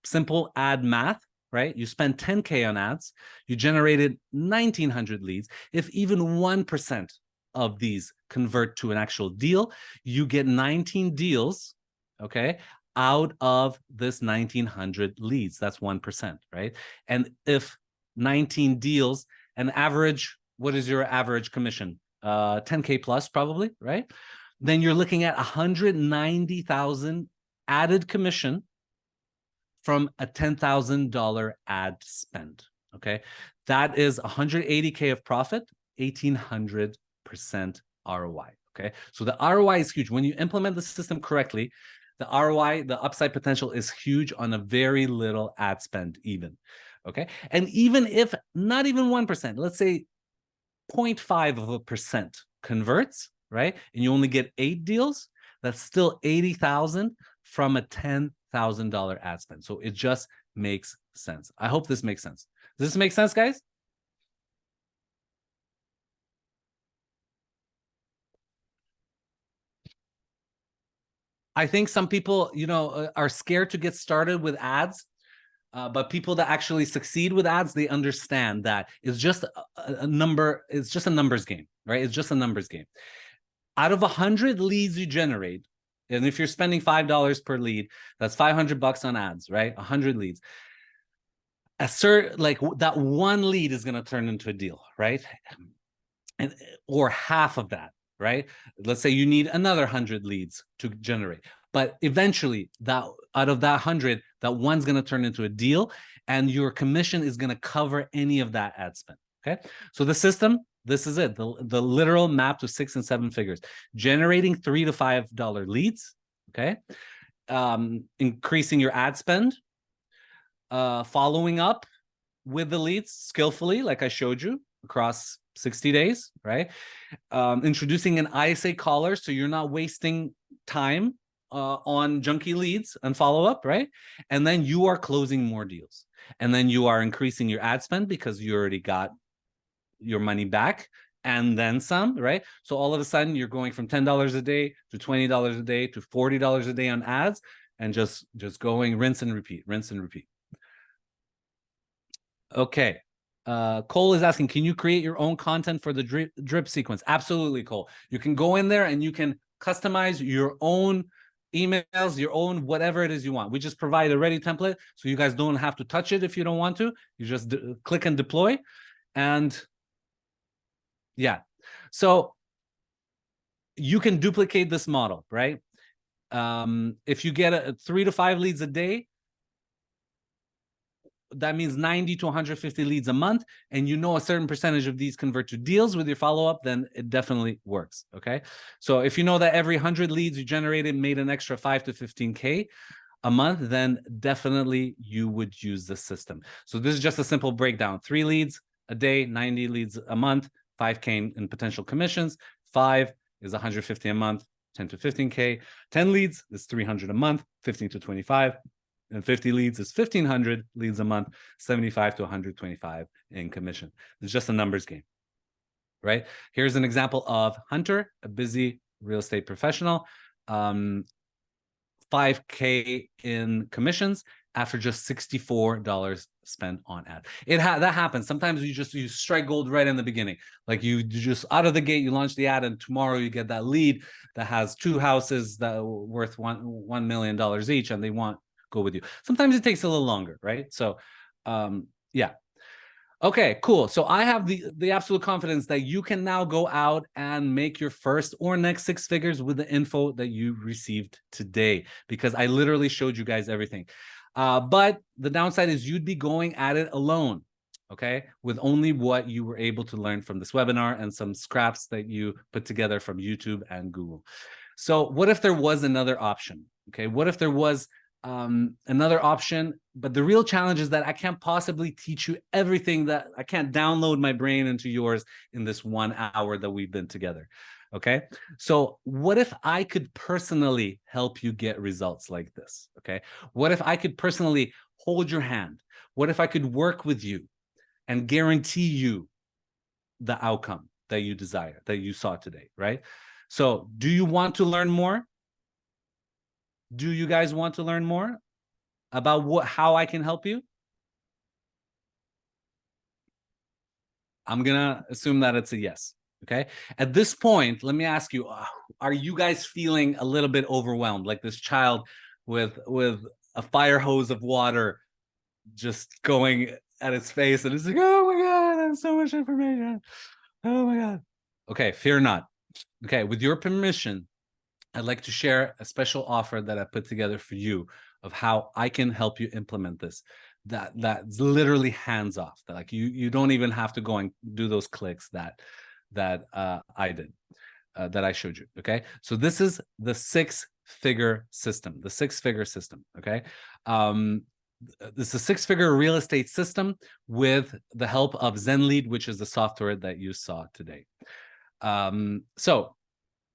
Simple ad math, right? You spend 10K on ads, you generated 1,900 leads. If even 1% of these convert to an actual deal, you get 19 deals, okay, out of this 1,900 leads. That's 1%, right? And if 19 deals, an average, what is your average commission? 10K plus probably, right? Then you're looking at 190,000 added commission from a $10,000 ad spend, okay? That is 180K of profit, 1,800% ROI, okay? So the ROI is huge. When you implement the system correctly, the ROI, the upside potential is huge on a very little ad spend even, okay? And even if not even 1%, let's say 0.5% converts, right? And you only get 8 deals, that's still 80,000 from a $10,000 ad spend. So it just makes sense. I hope this makes sense. Does this make sense, guys? I think some people, are scared to get started with ads. But people that actually succeed with ads, they understand that it's just a number, it's just a numbers game, right? It's just a numbers game. Out of 100 leads you generate, and if you're spending $5 per lead, that's $500 on ads, right? 100 leads. Like that one lead is going to turn into a deal, right? And or half of that, right? Let's say you need another 100 leads to generate. But eventually, that out of that 100, that one's going to turn into a deal, and your commission is going to cover any of that ad spend. Okay, so the system, this is it, the literal map to 6 and 7 figures, generating $3 to $5 leads. Okay, increasing your ad spend, following up with the leads skillfully, like I showed you across 60 days, right? Introducing an ISA caller, so you're not wasting time on junky leads and follow-up, right? And then you are closing more deals. And then you are increasing your ad spend because you already got your money back and then some, right? So all of a sudden you're going from $10 a day to $20 a day to $40 a day on ads, and just going rinse and repeat, rinse and repeat. Okay. Cole is asking, can you create your own content for the drip sequence? Absolutely, Cole. You can go in there and you can customize your own emails, your own whatever it is you want. We just provide a ready template, so you guys don't have to touch it if you don't want to. You just click and deploy, and yeah. So you can duplicate this model, right? If you get 3 to 5 leads a day, that means 90 to 150 leads a month, and a certain percentage of these convert to deals with your follow-up, then it definitely works, okay? So if you know that every 100 leads you generated made an extra 5 to 15K a month, then definitely you would use the system. So this is just a simple breakdown. 3 leads a day, 90 leads a month, 5K in potential commissions. 5 is 150 a month, 10 to 15K. 10 leads is 300 a month, 15 to 25. And 50 leads is 1,500 leads a month, 75 to 125 in commission. It's just a numbers game, right? Here's an example of Hunter, a busy real estate professional, 5K in commissions after just $64 spent on ad. That happens. Sometimes you strike gold right in the beginning. Like you just out of the gate, you launch the ad, and tomorrow you get that lead that has 2 houses that are worth $1 million each, and they want go with you. Sometimes it takes a little longer, right? So yeah. Okay, cool. So I have the absolute confidence that you can now go out and make your first or next 6 figures with the info that you received today, because I literally showed you guys everything. But the downside is you'd be going at it alone. okay, with only what you were able to learn from this webinar and some scraps that you put together from YouTube and Google. So what if there was another option? Okay, what if there was another option, but the real challenge is that I can't possibly teach you everything, that I can't download my brain into yours in this 1 hour that we've been together. Okay, so what if I could personally help you get results like this? Okay, what if I could personally hold your hand? What if I could work with you and guarantee you the outcome that you desire, that you saw today, right? So do you want to learn more? Do you guys want to learn more about how I can help you? I'm gonna assume that it's a yes. Okay. At this point, let me ask you: are you guys feeling a little bit overwhelmed, like this child with a fire hose of water just going at its face, and it's like, oh my god, that's so much information. Oh my god. Okay, fear not. Okay, with your permission, I'd like to share a special offer that I put together for you of how I can help you implement this. That's literally hands off. That like you don't even have to go and do those clicks that I did, that I showed you. Okay, so this is the six-figure system. The six-figure system. Okay, this is a six-figure real estate system with the help of ZenLead, which is the software that you saw today. So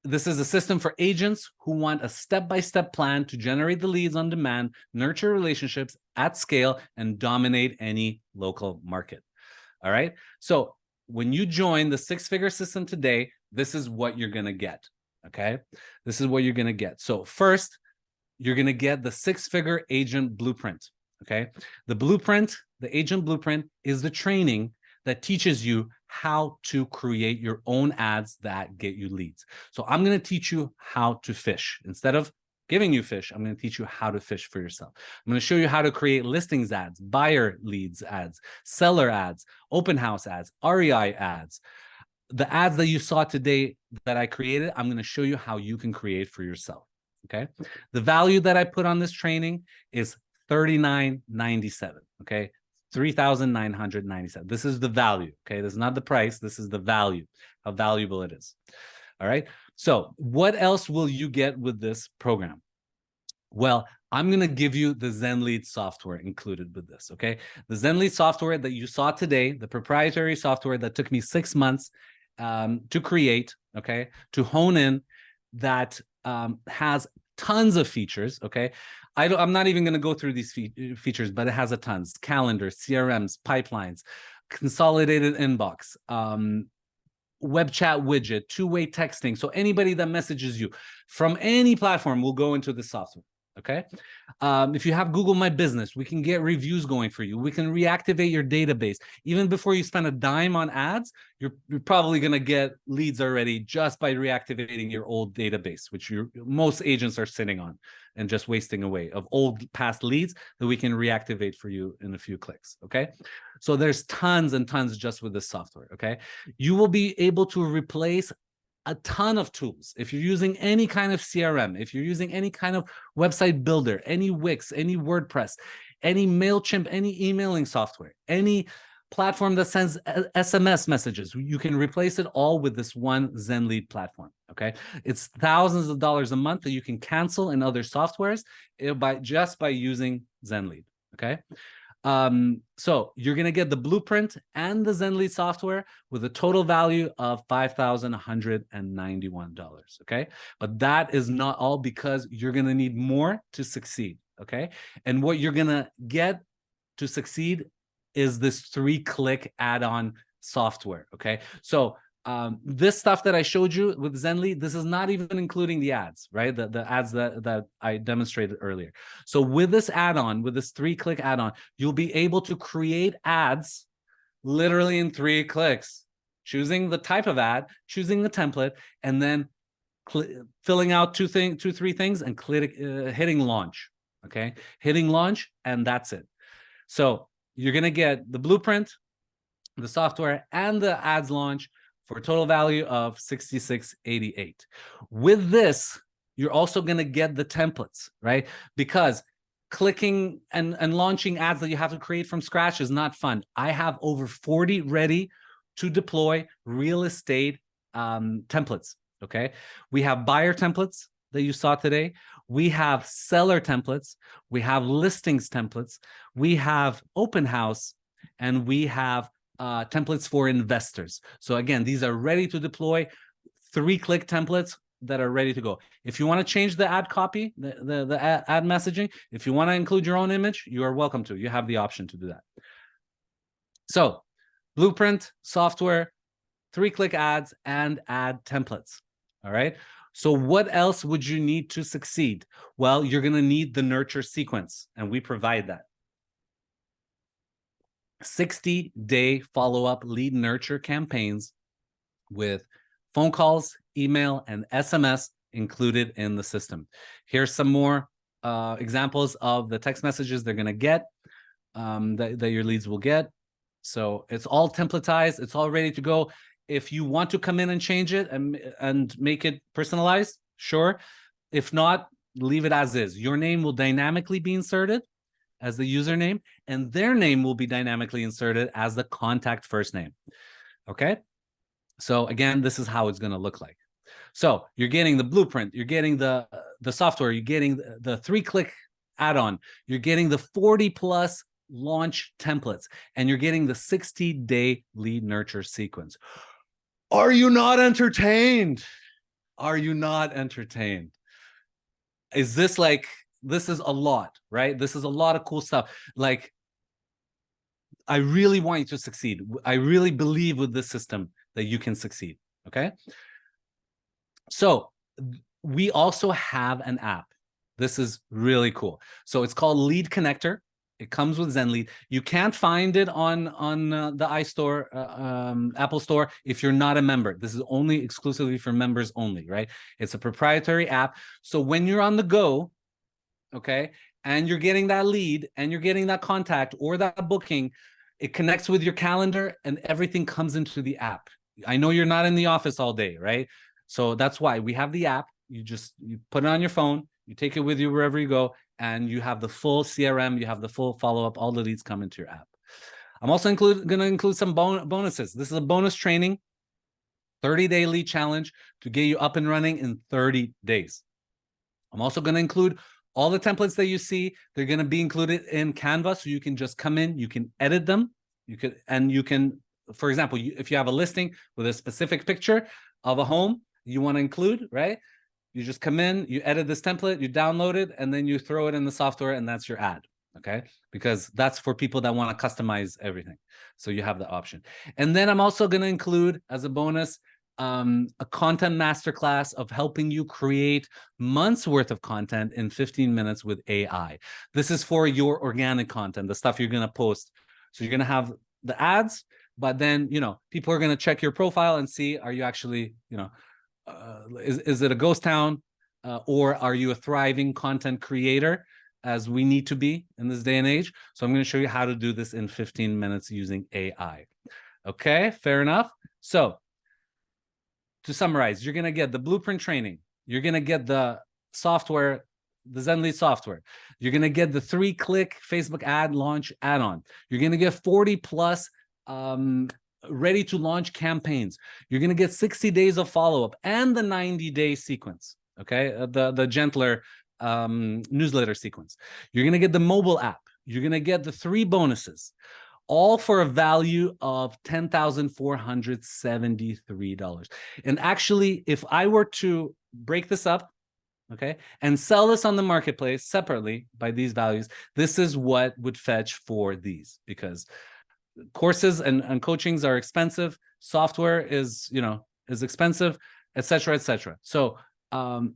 this is a system for agents who want a step-by-step plan to generate the leads on demand, nurture relationships at scale, and dominate any local market. All right. So when you join the six-figure system today, this is what you're going to get. Okay. This is what you're going to get. So first, you're going to get the six-figure agent blueprint. Okay. The blueprint, the agent blueprint, is the training that teaches you how to create your own ads that get you leads. So I'm going to teach you how to fish. Instead of giving you fish, I'm going to teach you how to fish for yourself. I'm going to show you how to create listings ads, buyer leads ads, seller ads, open house ads, REI ads. The ads that you saw today that I created, I'm going to show you how you can create for yourself. Okay. The value that I put on this training is $39.97. Okay. $3,997. This is the value. Okay. This is not the price. This is the value, how valuable it is. All right. So what else will you get with this program? Well, I'm going to give you the ZenLead software included with this. Okay. The ZenLead software that you saw today, the proprietary software that took me 6 months to create, okay, to hone in, that has tons of features. Okay. I'm not even going to go through these features, but it has a tons: calendars, CRMs, pipelines, consolidated inbox, web chat widget, two-way texting. So anybody that messages you from any platform will go into the software. Okay. If you have Google My Business, we can get reviews going for you. We can reactivate your database. Even before you spend a dime on ads, you're probably going to get leads already just by reactivating your old database, which most agents are sitting on and just wasting away, of old past leads that we can reactivate for you in a few clicks. Okay. So there's tons and tons just with this software. Okay. You will be able to replace a ton of tools. If you're using any kind of CRM, if you're using any kind of website builder, any Wix, any WordPress, any MailChimp, any emailing software, any platform that sends SMS messages, you can replace it all with this one ZenLead platform. Okay. It's thousands of dollars a month that you can cancel in other softwares just by using ZenLead. Okay. So you're going to get the blueprint and the ZenLead software with a total value of $5,191. Okay. But that is not all, because you're going to need more to succeed. Okay. And what you're going to get to succeed is this 3-click add-on software. Okay. So this stuff that I showed you with ZenLead, this is not even including the ads, right? The ads that I demonstrated earlier. So with this add-on, with this 3-click add-on, you'll be able to create ads literally in 3 clicks, choosing the type of ad, choosing the template, and then filling out 3 things and hitting launch. Okay, hitting launch, and that's it. So you're gonna get the blueprint, the software, and the ads launch for a total value of $66.88. With this, you're also going to get the templates, right? Because clicking and launching ads that you have to create from scratch is not fun. I have over 40 ready to deploy real estate templates. Okay. We have buyer templates that you saw today. We have seller templates. We have listings templates. We have open house, and we have templates for investors. So again, these are ready to deploy, 3-click templates that are ready to go. If you want to change the ad copy, the ad messaging, if you want to include your own image, you are welcome to. You have the option to do that. So blueprint, software, 3-click ads, and ad templates. All right. So what else would you need to succeed? Well, you're going to need the nurture sequence, and we provide that. 60-day follow-up lead nurture campaigns with phone calls, email, and SMS included in the system. Here's some more examples of the text messages they're going to get, that your leads will get. So it's all templatized. It's all ready to go. If you want to come in and change it and make it personalized, sure. If not, leave it as is. Your name will dynamically be inserted as the username, and their name will be dynamically inserted as the contact first name. Okay. So again, this is how it's going to look like. So you're getting the blueprint, you're getting the software, you're getting the 3-click add-on, you're getting the 40+ launch templates, and you're getting the 60-day lead nurture sequence. Are you not entertained? Are you not entertained? Is this like, this is a lot, right? This is a lot of cool stuff. Like, I really want you to succeed. I really believe with this system that you can succeed. Okay. So we also have an app. This is really cool. So it's called Lead Connector. It comes with ZenLead. You can't find it on the iStore, Apple Store, if you're not a member. This is only exclusively for members only, right? It's a proprietary app. So when you're on the go, okay, and you're getting that lead and you're getting that contact or that booking, it connects with your calendar and everything comes into the app. I know you're not in the office all day, right? So that's why we have the app. You put it on your phone, you take it with you wherever you go, and you have the full CRM, you have the full follow-up, all the leads come into your app. I'm also going to include some bonuses. This is a bonus training, 30-day lead challenge to get you up and running in 30 days. I'm also going to include all the templates that you see. They're going to be included in Canva, so you can just come in, you can edit them, you can, for example, if you have a listing with a specific picture of a home you want to include, right? You just come in, you edit this template, you download it, and then you throw it in the software, and that's your ad, okay? Because that's for people that want to customize everything. So you have the option. And then I'm also going to include, as a bonus, a content masterclass of helping you create months worth of content in 15 minutes with AI. This is for your organic content, the stuff you're going to post. So you're going to have the ads, but then, people are going to check your profile and see, are you actually, is it a ghost town, or are you a thriving content creator, as we need to be in this day and age? So I'm going to show you how to do this in 15 minutes using AI. Okay, fair enough. So to summarize, you're going to get the blueprint training. You're going to get the software, the ZenLead software. You're going to get the 3-click Facebook ad launch add-on. You're going to get 40+ ready to launch campaigns. You're going to get 60 days of follow-up and the 90-day sequence. Okay, the gentler newsletter sequence. You're going to get the mobile app. You're going to get the 3 bonuses, all for a value of $10,473. And actually, if I were to break this up, okay, and sell this on the marketplace separately by these values, this is what would fetch for these, because courses and coachings are expensive, software is expensive, etc., etc. So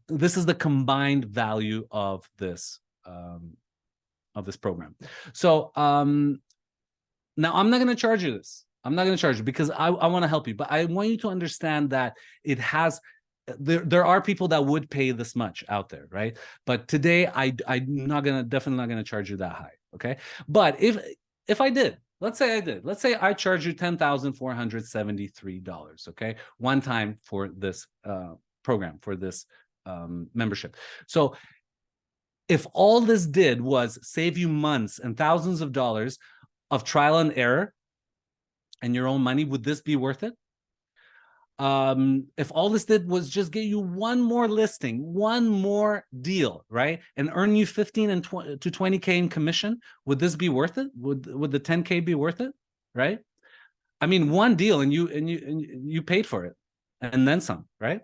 this is the combined value of this program. So now I'm not going to charge you this. I'm not going to charge you because I want to help you, but I want you to understand that it has, there are people that would pay this much out there, right? But today I'm definitely not going to charge you that high. Okay. But if I did, let's say I charge you $10,473, okay, one time for this program, for this membership. So If all this did was save you months and thousands of dollars of trial and error and your own money, would this be worth it? If all this did was just get you one more listing, one more deal, right, and earn you 15 and to 20K in commission, would this be worth it? Would the 10K be worth it, right? I mean, one deal and you paid for it and then some, right?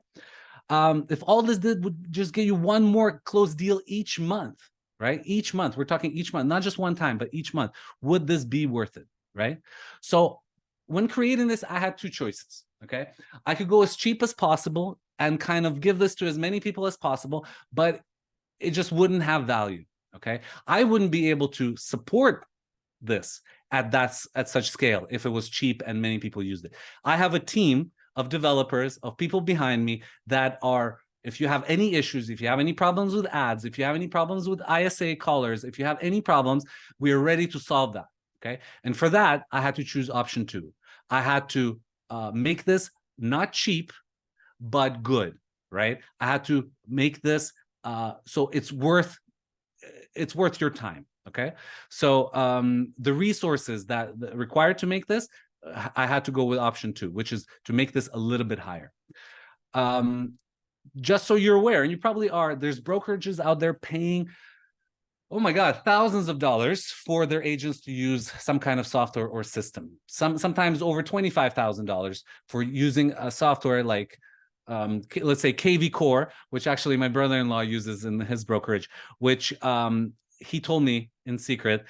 If all this did would just get you one more closed deal each month, right? Each month, we're talking each month, not just one time, but each month, would this be worth it, right? So when creating this, I had two choices, okay? I could go as cheap as possible and kind of give this to as many people as possible, but it just wouldn't have value, okay? I wouldn't be able to support this at such scale if it was cheap and many people used it. I have a team of developers, of people behind me that are, if you have any issues, if you have any problems with ads, if you have any problems with ISA callers, if you have any problems, we are ready to solve that, okay? And for that, I had to choose option 2. I had to make this not cheap, but good, right? I had to make this so it's worth your time, okay? So the resources that required to make this, I had to go with option 2, which is to make this a little bit higher. Just so you're aware, and you probably are, there's brokerages out there paying, oh my God, thousands of dollars for their agents to use some kind of software or system. Sometimes over $25,000 for using a software like, let's say KV Core, which actually my brother-in-law uses in his brokerage, which he told me in secret.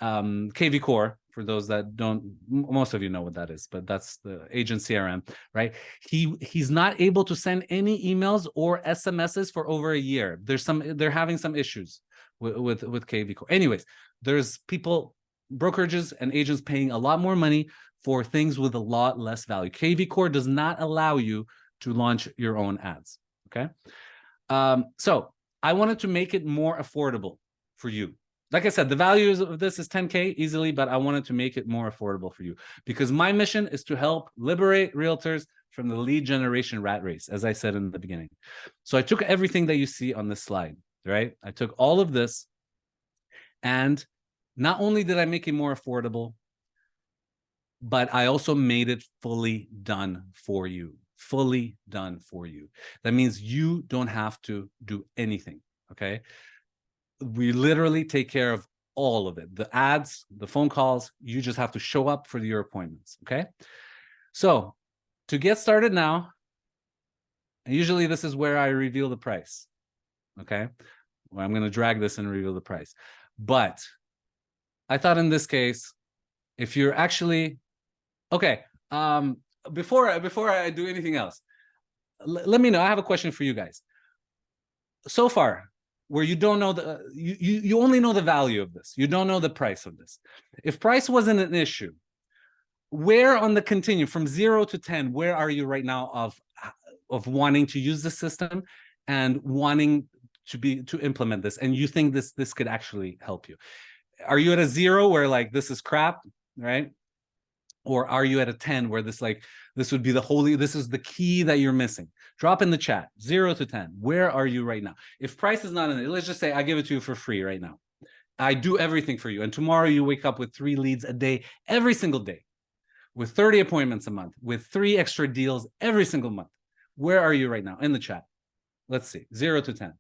KV Core, for those that don't, most of you know what that is, but that's the agent CRM, right? He's not able to send any emails or SMSs for over a year. They're having some issues with KV Core. Anyways, there's people, brokerages and agents paying a lot more money for things with a lot less value. KV Core does not allow you to launch your own ads, okay? So I wanted to make it more affordable for you. Like I said, the value of this is 10K easily, but I wanted to make it more affordable for you because my mission is to help liberate realtors from the lead generation rat race, as I said in the beginning. So I took everything that you see on this slide, right? I took all of this, and not only did I make it more affordable, but I also made it fully done for you. Fully done for you. That means you don't have to do anything, okay? We literally take care of all of it. The ads, the phone calls, you just have to show up for your appointments, okay? So to get started now, and usually this is where I reveal the price, okay? Well, I'm gonna drag this and reveal the price. But I thought in this case, if you're actually, okay, before I do anything else, let me know. I have a question for you guys. So far, where you don't know you only know the value of this, you don't know the price of this. If price wasn't an issue, where on the continuum from 0 to 10, where are you right now of wanting to use the system and wanting to implement this, and you think this could actually help you? Are you at a 0 where like this is crap, right? Or are you at a 10 where this would be this is the key that you're missing? Drop in the chat, 0 to 10. Where are you right now? If price is not in it, let's just say I give it to you for free right now. I do everything for you. And tomorrow you wake up with 3 leads a day, every single day, with 30 appointments a month, with 3 extra deals every single month. Where are you right now? In the chat. Let's see, 0 to 10.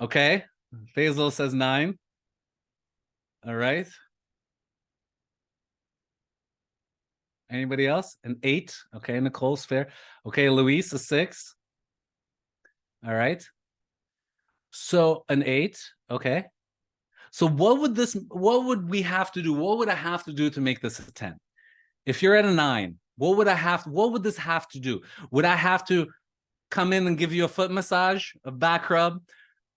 Okay, Faisal says 9. All right. Anybody else? An 8. Okay, Nicole's fair. Okay, Luis, a 6. All right. So an 8. Okay. So what would we have to do? What would I have to do to make this a 10? If you're at a 9, what would this have to do? Would I have to come in and give you a foot massage, a back rub?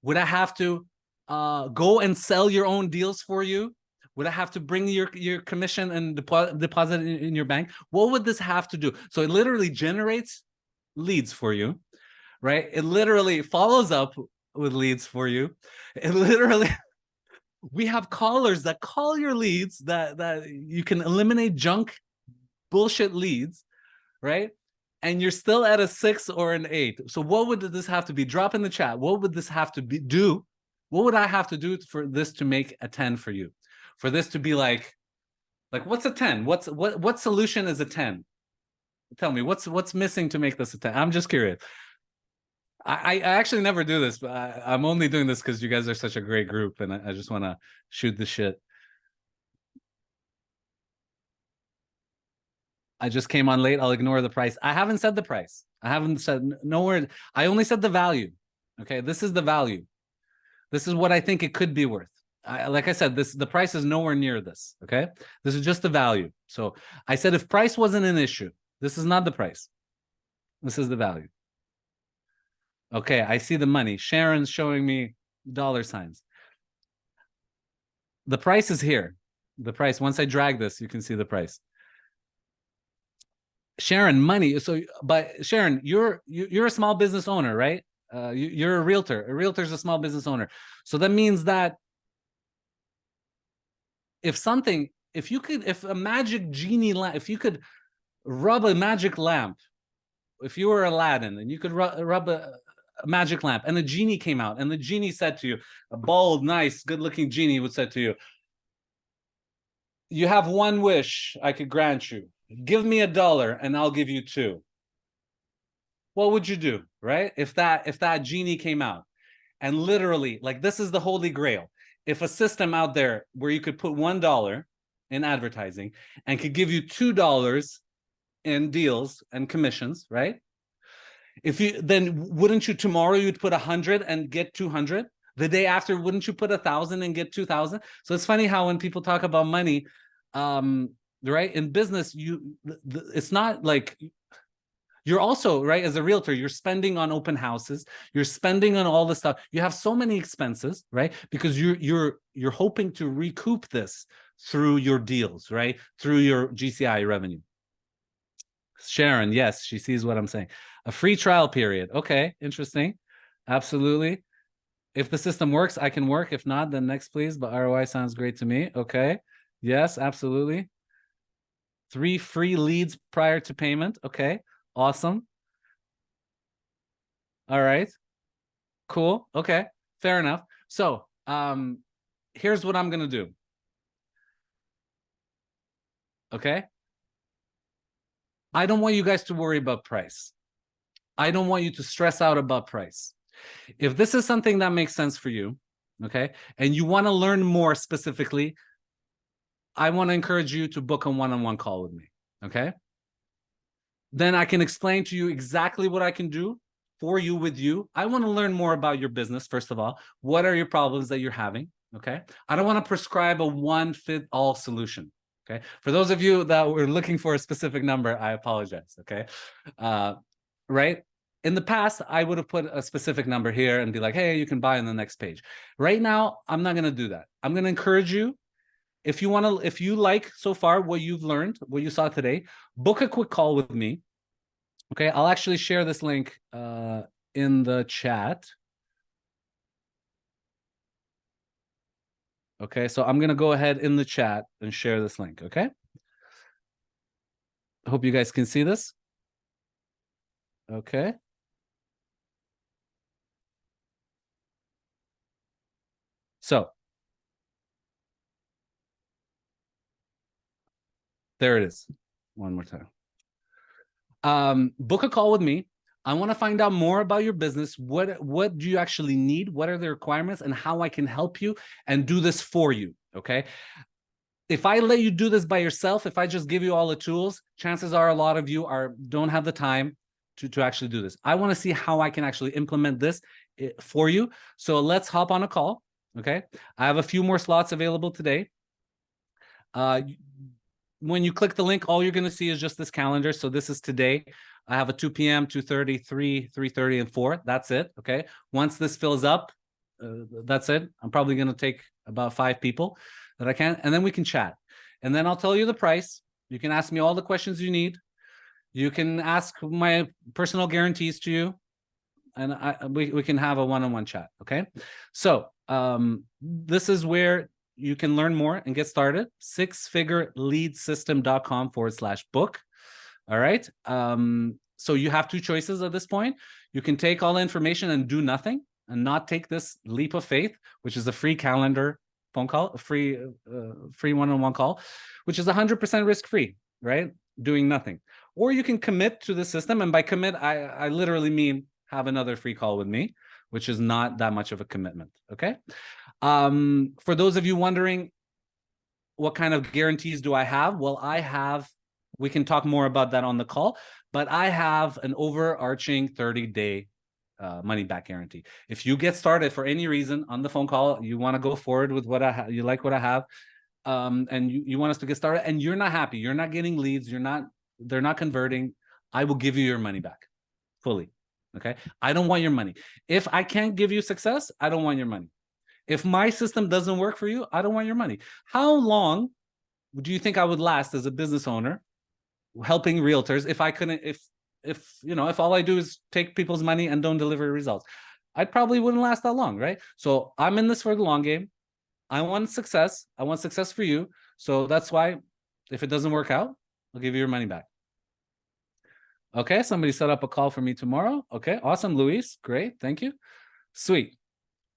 Would I have to go and sell your own deals for you? Would I have to bring your commission and deposit in your bank? What would this have to do? So it literally generates leads for you, right? It literally follows up with leads for you. It literally, we have callers that call your leads, that you can eliminate junk bullshit leads, right? And you're still at a 6 or an 8. So what would this have to be? Drop in the chat. What would this have to be do? What would I have to do for this to make a 10 for you? For this to be like what's a 10? What solution is a 10? Tell me what's missing to make this a 10? I'm just curious. I actually never do this, but I'm only doing this because you guys are such a great group, and I just want to shoot the shit. I just came on late. I'll ignore the price. I haven't said the price. I haven't said no word. I only said the value. Okay, this is the value. This is what I think it could be worth. Like I said, the price is nowhere near this. Okay, this is just the value. So I said if price wasn't an issue, this is not the price. This is the value. Okay, I see the money. Sharon's showing me dollar signs. The price is here. The price. Once I drag this, you can see the price. Sharon, money. So, but Sharon, you're a small business owner, right? You're a realtor. A realtor's a small business owner. So that means that if a magic genie lamp, if you could rub a magic lamp, if you were Aladdin and you could rub a magic lamp and a genie came out and the genie said to you, a bold, nice, good-looking genie would say to you, you have one wish I could grant you. Give me $1 and I'll give you 2. What would you do, right? If that genie came out and literally, like, this is the holy grail. If a system out there where you could put $1 in advertising and could give you $2 in deals and commissions, right? Then wouldn't you tomorrow you'd put 100 and get 200? The day after, wouldn't you put 1,000 and get 2,000? So it's funny how when people talk about money, right, in business, it's not like you're also, right, as a realtor, you're spending on open houses, you're spending on all this stuff. You have so many expenses, right? Because you're hoping to recoup this through your deals, right? Through your GCI revenue. Sharon, yes, she sees what I'm saying. A free trial period. Okay, interesting. Absolutely. If the system works, I can work. If not, then next, please. But ROI sounds great to me. Okay. Yes, absolutely. 3 free leads prior to payment. Okay. Awesome. All right. Cool. Okay. Fair enough. So here's what I'm going to do. Okay. I don't want you guys to worry about price. I don't want you to stress out about price. If this is something that makes sense for you, okay, and you want to learn more specifically, I want to encourage you to book a one-on-one call with me, okay? Then I can explain to you exactly what I can do for you with you. I want to learn more about your business, first of all. What are your problems that you're having, okay? I don't want to prescribe a one-fit-all solution, okay? For those of you that were looking for a specific number, I apologize, okay? Right? In the past, I would have put a specific number here and be like, hey, you can buy on the next page. Right now, I'm not going to do that. I'm going to encourage you. If you like so far what you've learned, what you saw today, book a quick call with me. Okay, I'll actually share this link in the chat. Okay, so I'm going to go ahead in the chat and share this link, okay? I hope you guys can see this. Okay. So there it is. One more time. Book a call with me. I want to find out more about your business. What do you actually need? What are the requirements and how I can help you and do this for you, okay? If I let you do this by yourself, if I just give you all the tools, chances are a lot of you don't have the time to actually do this. I want to see how I can actually implement this for you. So let's hop on a call, okay? I have a few more slots available today. When you click the link, all you're going to see is just this calendar. So this is today. I have a 2 p.m., 2:30, 3, 3:30, and 4. That's it, okay? Once this fills up, that's it. I'm probably going to take about 5 people that I can, and then we can chat. And then I'll tell you the price. You can ask me all the questions you need. You can ask my personal guarantees to you, and we can have a one-on-one chat, okay? So this is where you can learn more and get started. sixfigureleadsystem.com/book. All right. So you have two choices at this point. You can take all the information and do nothing and not take this leap of faith, which is a free calendar phone call, a free one-on-one call, which is 100% risk-free, right? Doing nothing. Or you can commit to the system. And by commit, I literally mean have another free call with me, which is not that much of a commitment, okay? For those of you wondering, what kind of guarantees do I have? Well, we can talk more about that on the call, but I have an overarching 30-day money back guarantee. If you get started for any reason on the phone call, you want to go forward with what I have, you like what I have, and you want us to get started, and you're not happy, you're not getting leads, they're not converting, I will give you your money back fully. Okay, I don't want your money. If I can't give you success, I don't want your money. If my system doesn't work for you, I don't want your money. How long do you think I would last as a business owner helping realtors if I couldn't, if all I do is take people's money and don't deliver results? I probably wouldn't last that long, right? So I'm in this for the long game. I want success. I want success for you. So that's why if it doesn't work out, I'll give you your money back. Okay, somebody set up a call for me tomorrow. Okay, awesome, Luis. Great, thank you. Sweet.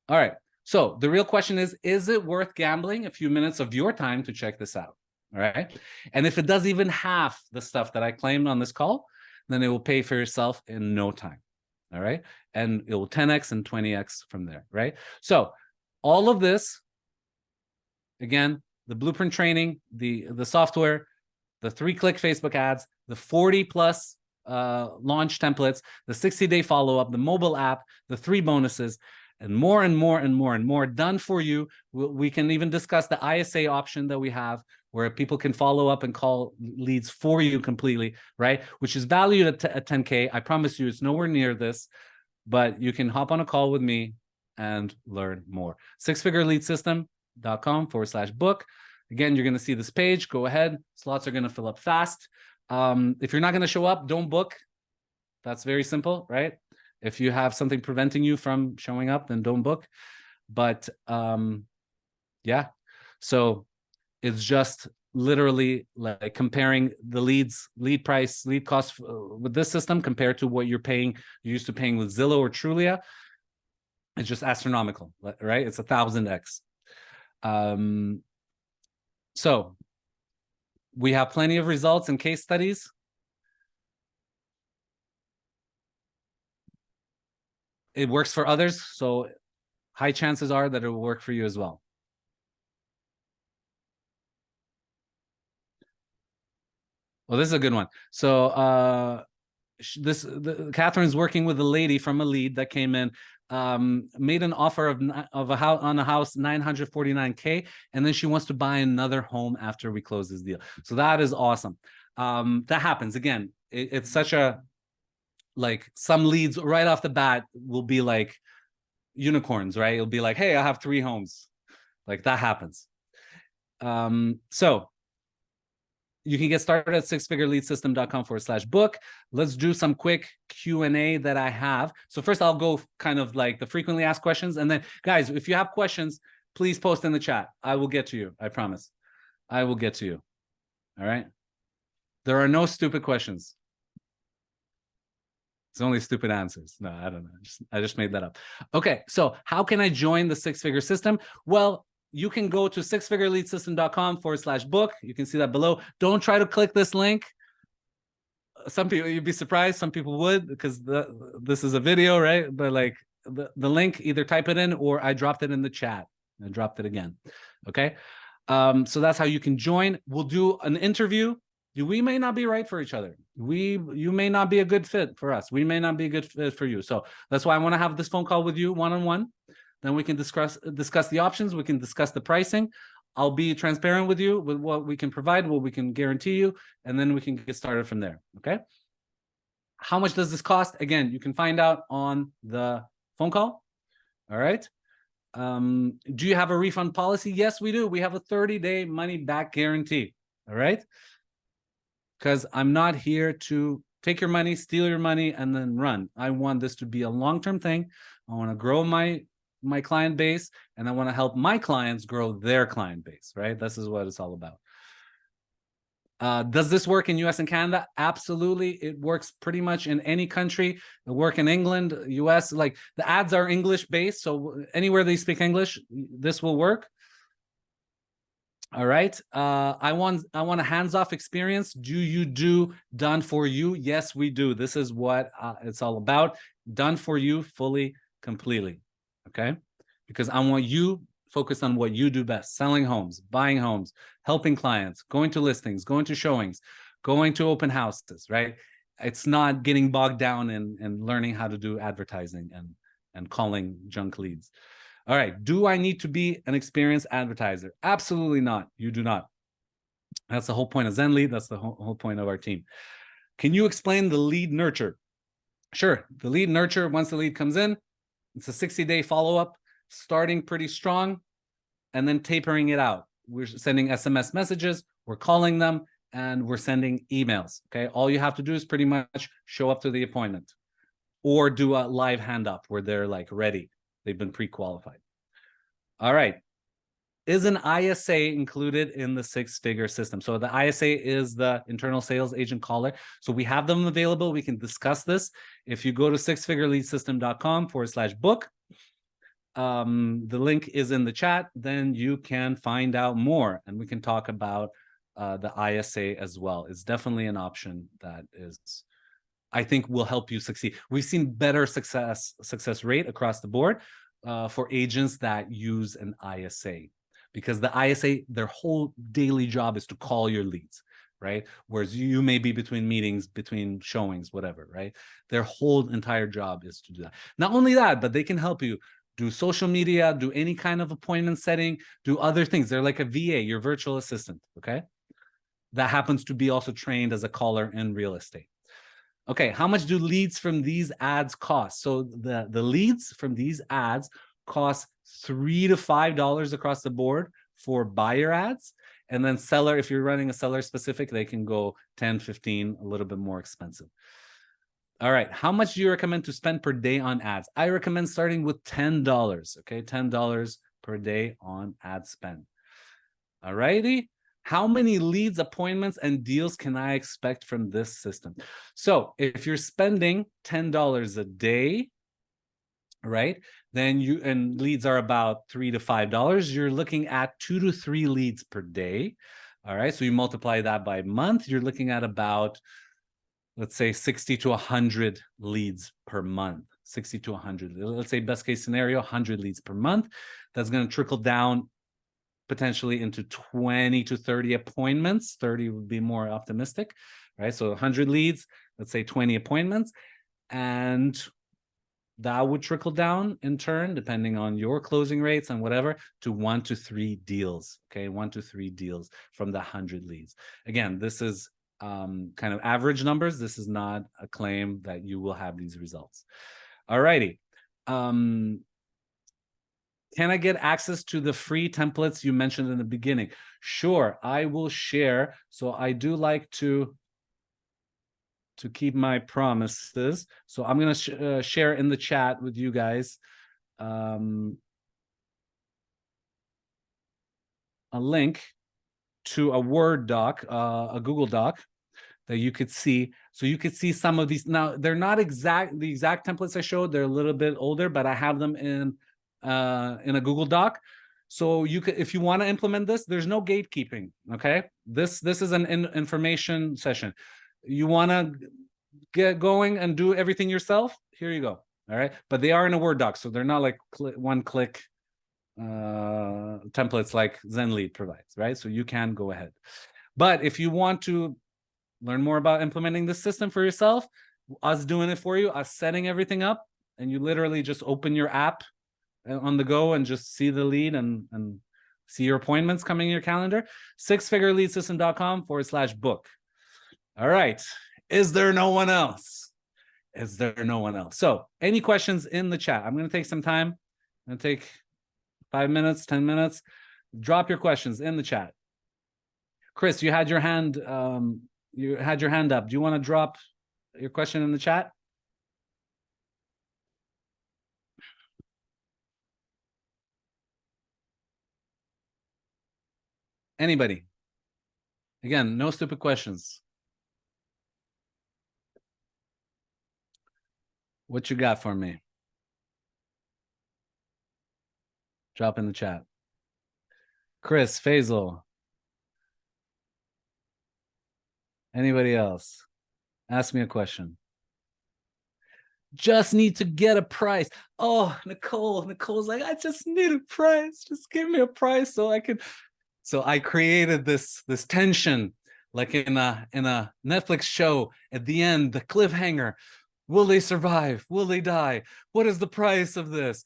All right. So the real question is it worth gambling a few minutes of your time to check this out? All right. And if it does even half the stuff that I claimed on this call, then it will pay for yourself in no time. All right. And it will 10x and 20x from there. Right. So all of this, again, the blueprint training, the software, the 3-click Facebook ads, the 40 plus launch templates, the 60-day follow-up, the mobile app, the 3 bonuses, and more and more and more and more done for you. We can even discuss the ISA option that we have, where people can follow up and call leads for you completely, right? Which is valued at 10K. I promise you, it's nowhere near this, but you can hop on a call with me and learn more. sixfigureleadsystem.com/book. Again, you're going to see this page. Go ahead. Slots are going to fill up fast. If you're not going to show up, don't book. That's very simple, right? If you have something preventing you from showing up, then don't book. But yeah, so it's just literally like comparing the lead price, lead cost with this system compared to what you're used to paying with Zillow or Trulia. It's just astronomical, right? It's 1000x. So we have plenty of results and case studies. It works for others, so high chances are that it will work for you as well. Well, this is a good one. So Catherine's working with a lady from a lead that came in, made an offer of a house on a house, 949K, and then she wants to buy another home after we close this deal. So that is awesome. That happens again. It's such a, like, some leads right off the bat will be like unicorns, right? It'll be like, hey, I have 3 homes. Like, that happens. So you can get started at sixfigureleadsystem.com/book. Let's do some quick Q&A that I have. So first I'll go kind of like the frequently asked questions. And then guys, if you have questions, please post in the chat. I will get to you. I promise. I will get to you. All right. There are no stupid questions. It's only stupid answers. No, I don't know. I just made that up. Okay, so how can I join the 6-figure system? Well, you can go to sixfigureleadsystem.com/book. You can see that below. Don't try to click this link. Some people, you'd be surprised. Some people would, because this is a video, right? But like the link, either type it in or I dropped it in the chat. I dropped it again. Okay. So that's how you can join. We'll do an interview. We may not be right for each other. You may not be a good fit for us. We may not be a good fit for you. So that's why I want to have this phone call with you one-on-one. Then we can discuss the options. We can discuss the pricing. I'll be transparent with you with what we can provide, what we can guarantee you, and then we can get started from there. Okay. How much does this cost? Again, you can find out on the phone call. All right. Do you have a refund policy? Yes, we do. We have a 30-day money back guarantee. All right. Because I'm not here to take your money, steal your money, and then run. I want this to be a long-term thing. I want to grow my client base, and I want to help my clients grow their client base, right? This is what it's all about. Does this work in US and Canada? Absolutely. It works pretty much in any country. It work in England, US. Like the ads are English based, so anywhere they speak English, this will work. All right. I want a hands-off experience. Do you do done for you? Yes, we do. This is what it's all about. Done for you fully, completely. Okay. Because I want you focused on what you do best: selling homes, buying homes, helping clients, going to listings, going to showings, going to open houses, right? It's not getting bogged down in learning how to do advertising and calling junk leads. All right. Do I need to be an experienced advertiser? Absolutely not. You do not. That's the whole point of ZenLead. That's the whole point of our team. Can you explain the lead nurture? Sure. The lead nurture, once the lead comes in, it's a 60-day follow-up, starting pretty strong, and then tapering it out. We're sending SMS messages, we're calling them, and we're sending emails. Okay. All you have to do is pretty much show up to the appointment or do a live hand up where they're like ready. They've been pre-qualified. All right. Is an ISA included in the six-figure system? So the ISA is the internal sales agent caller. So we have them available. We can discuss this. If you go to sixfigureleadsystem.com/book, the link is in the chat, then you can find out more and we can talk about the ISA as well. It's definitely an option that is, I think, will help you succeed. We've seen better success rate across the board for agents that use an ISA, because the ISA, their whole daily job is to call your leads, right? Whereas you may be between meetings, between showings, whatever, right? Their whole entire job is to do that. Not only that, but they can help you do social media, do any kind of appointment setting, do other things. They're like a VA, your virtual assistant, okay? That happens to be also trained as a caller in real estate. Okay, how much do leads from these ads cost? So the leads from these ads cost $3 to $5 across the board for buyer ads. And then seller, if you're running a seller specific, they can go 10, 15, a little bit more expensive. All right, how much do you recommend to spend per day on ads? I recommend starting with $10, okay? $10 per day on ad spend. All righty. How many leads, appointments, and deals can I expect from this system? So if you're spending $10 a day, right, then and leads are about $3 to $5, you're looking at 2 to 3 leads per day. All right, so you multiply that by month, you're looking at about, let's say, 60 to 100 leads per month. 60 to 100. Let's say best case scenario, 100 leads per month. That's going to trickle down potentially into 20 to 30 appointments. 30 would be more optimistic, right? So 100 leads, let's say 20 appointments, and that would trickle down in turn, depending on your closing rates and whatever, to 1 to 3 deals. Okay, 1 to 3 deals from the 100 leads. Again, this is kind of average numbers. This is not a claim that you will have these results. All righty. Can I get access to the free templates you mentioned in the beginning? Sure, I will share. So I do like to keep my promises. So I'm going to share in the chat with you guys a link to a Word doc, a Google Doc that you could see. So you could see some of these. Now, they're not the exact templates I showed. They're a little bit older, but I have them in a Google Doc. So you could, if you want to implement this, there's no gatekeeping. Okay, this is an information session. You want to get going and do everything yourself? Here you go. All right, but they are in a Word doc, so they're not like one-click templates like ZenLead provides, right? So you can go ahead. But if you want to learn more about implementing this system for yourself, us doing it for you, us setting everything up, and you literally just open your app on the go and just see the lead and see your appointments coming in your calendar. sixfigureleadsystem.com/book. All right. Is there no one else? Is there no one else? So any questions in the chat? I'm going to take some time. I'm going to take 5 minutes, 10 minutes. Drop your questions in the chat. Chris, you had your hand up. Do you want to drop your question in the chat? Anybody? Again, no stupid questions. What you got for me? Drop in the chat. Chris, Faisal. Anybody else? Ask me a question. Just need to get a price. Oh, Nicole's like, I just need a price. Just give me a price so I can. So I created this tension, like in a Netflix show. At the end, the cliffhanger. Will they survive? Will they die? What is the price of this?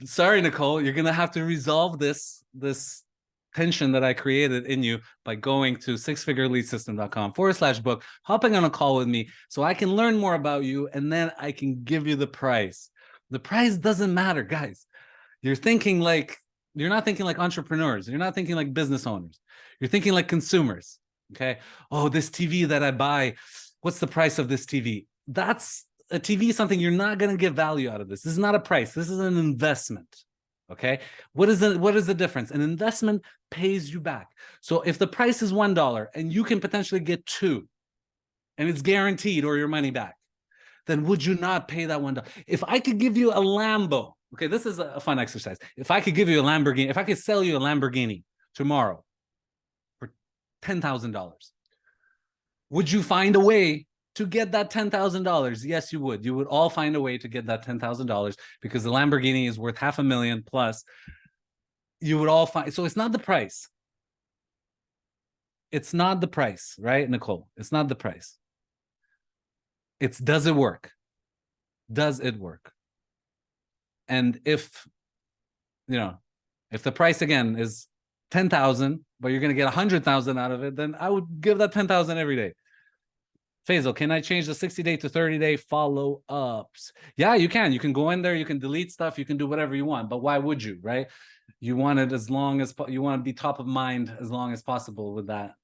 Sorry, Nicole, you're gonna have to resolve this tension that I created in you by going to sixfigureleadsystem.com/book, hopping on a call with me so I can learn more about you, and then I can give you the price. The price doesn't matter, guys. You're thinking like you're not thinking like entrepreneurs. You're not thinking like business owners. You're thinking like consumers. Okay. Oh, this TV that I buy, what's the price of this TV? That's a TV, something you're not going to get value out of this. This is not a price. This is an investment. Okay. What is the difference? An investment pays you back. So if the price is $1 and you can potentially get two, and it's guaranteed or your money back, then would you not pay that $1? If I could give you a Lambo, okay, this is a fun exercise. If I could give you a Lamborghini, if I could sell you a Lamborghini tomorrow for $10,000, would you find a way to get that $10,000? Yes, you would. You would all find a way to get that $10,000 because the Lamborghini is worth $500,000 plus. You would all find. So it's not the price. It's not the price, right, Nicole? It's not the price. It's does it work? Does it work? And if the price again is 10,000, but you're gonna get 100,000 out of it, then I would give that 10,000 every day. Faisal, can I change the 60-day to 30-day follow-ups? Yeah, you can. You can go in there, you can delete stuff, you can do whatever you want. But why would you, right? You want it as long as you want to be top of mind as long as possible with that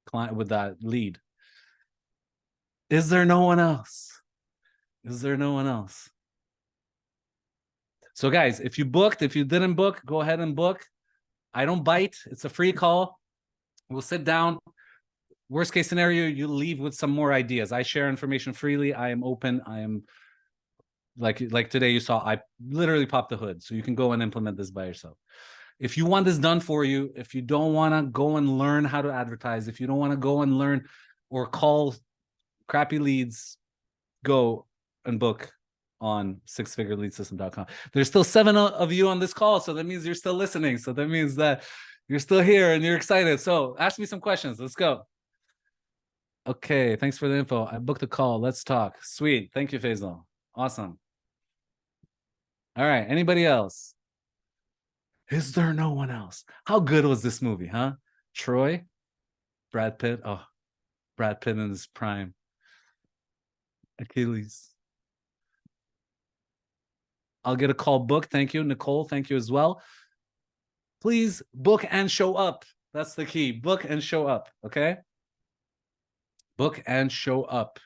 client, with that lead. Is there no one else? Is there no one else? So guys, if you didn't book, go ahead and book. I don't bite. It's a free call. We'll sit down. Worst case scenario, you leave with some more ideas. I share information freely. I am open. I am like today you saw, I literally popped the hood. So you can go and implement this by yourself. If you want this done for you, if you don't want to go and learn how to advertise, if you don't want to go and learn or call crappy leads, go and book on sixfigureleadsystem.com. There's still 7 of you on this call, so that means you're still listening. So that means that you're still here and you're excited. So ask me some questions. Let's go. Okay, thanks for the info. I booked a call. Let's talk. Sweet. Thank you, Faisal. Awesome. All right. Anybody else? Is there no one else? How good was this movie, huh? Troy, Brad Pitt. Oh, Brad Pitt in his prime. Achilles. I'll get a call booked. Thank you, Nicole. Thank you as well. Please book and show up. That's the key. Book and show up. Okay. Book and show up.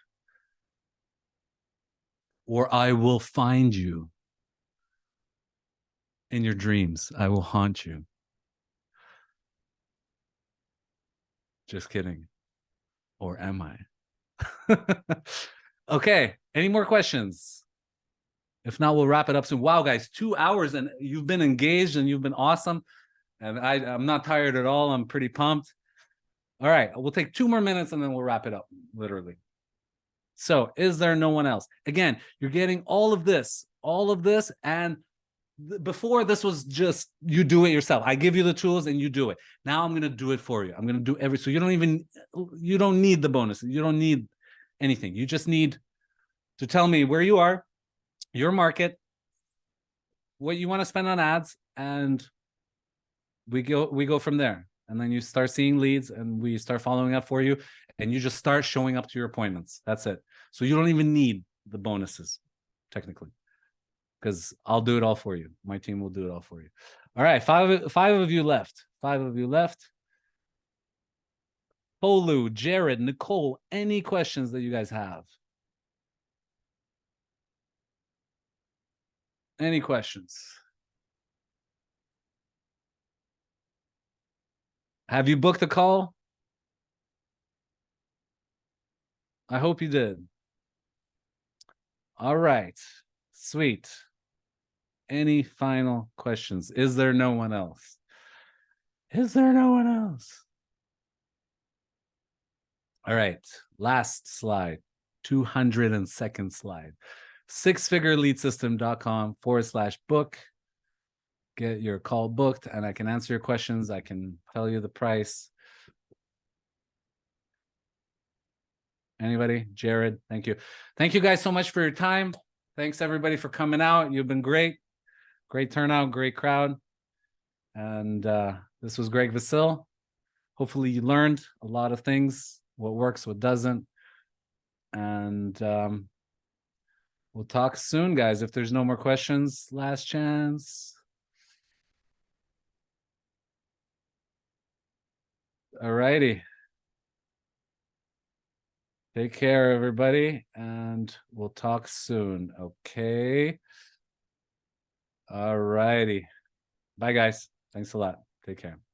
Or I will find you in your dreams. I will haunt you. Just kidding. Or am I? Okay. Any more questions? If not, we'll wrap it up soon. Wow, guys, 2 hours and you've been engaged and you've been awesome. And I'm not tired at all. I'm pretty pumped. All right. We'll take 2 more minutes and then we'll wrap it up, literally. So is there no one else? Again, you're getting all of this, and before this was just you do it yourself. I give you the tools and you do it. Now I'm going to do it for you. I'm going to do so you don't need the bonuses. You don't need anything. You just need to tell me where you are, your market, what you want to spend on ads, and we go from there. And then you start seeing leads and we start following up for you, and you just start showing up to your appointments. That's it. So you don't even need the bonuses technically, because I'll do it all for you. My team will do it all for you. All right, five of you left. 5 of you left. Polu, Jared, Nicole, any questions that you guys have? Any questions? Have you booked a call? I hope you did. All right. Sweet. Any final questions? Is there no one else? Is there no one else? All right. Last slide. 202nd slide. sixfigureleadsystem.com/book. Get your call booked and I can answer your questions. I can tell you the price. Anybody? Jared, thank you. Thank you guys so much for your time. Thanks everybody for coming out. You've been great. Great turnout, great crowd. And this was Greg Vasil. Hopefully you learned a lot of things, what works, what doesn't. And we'll talk soon, guys. If there's no more questions, last chance. All righty. Take care, everybody, and we'll talk soon. Okay. All righty. Bye, guys. Thanks a lot. Take care.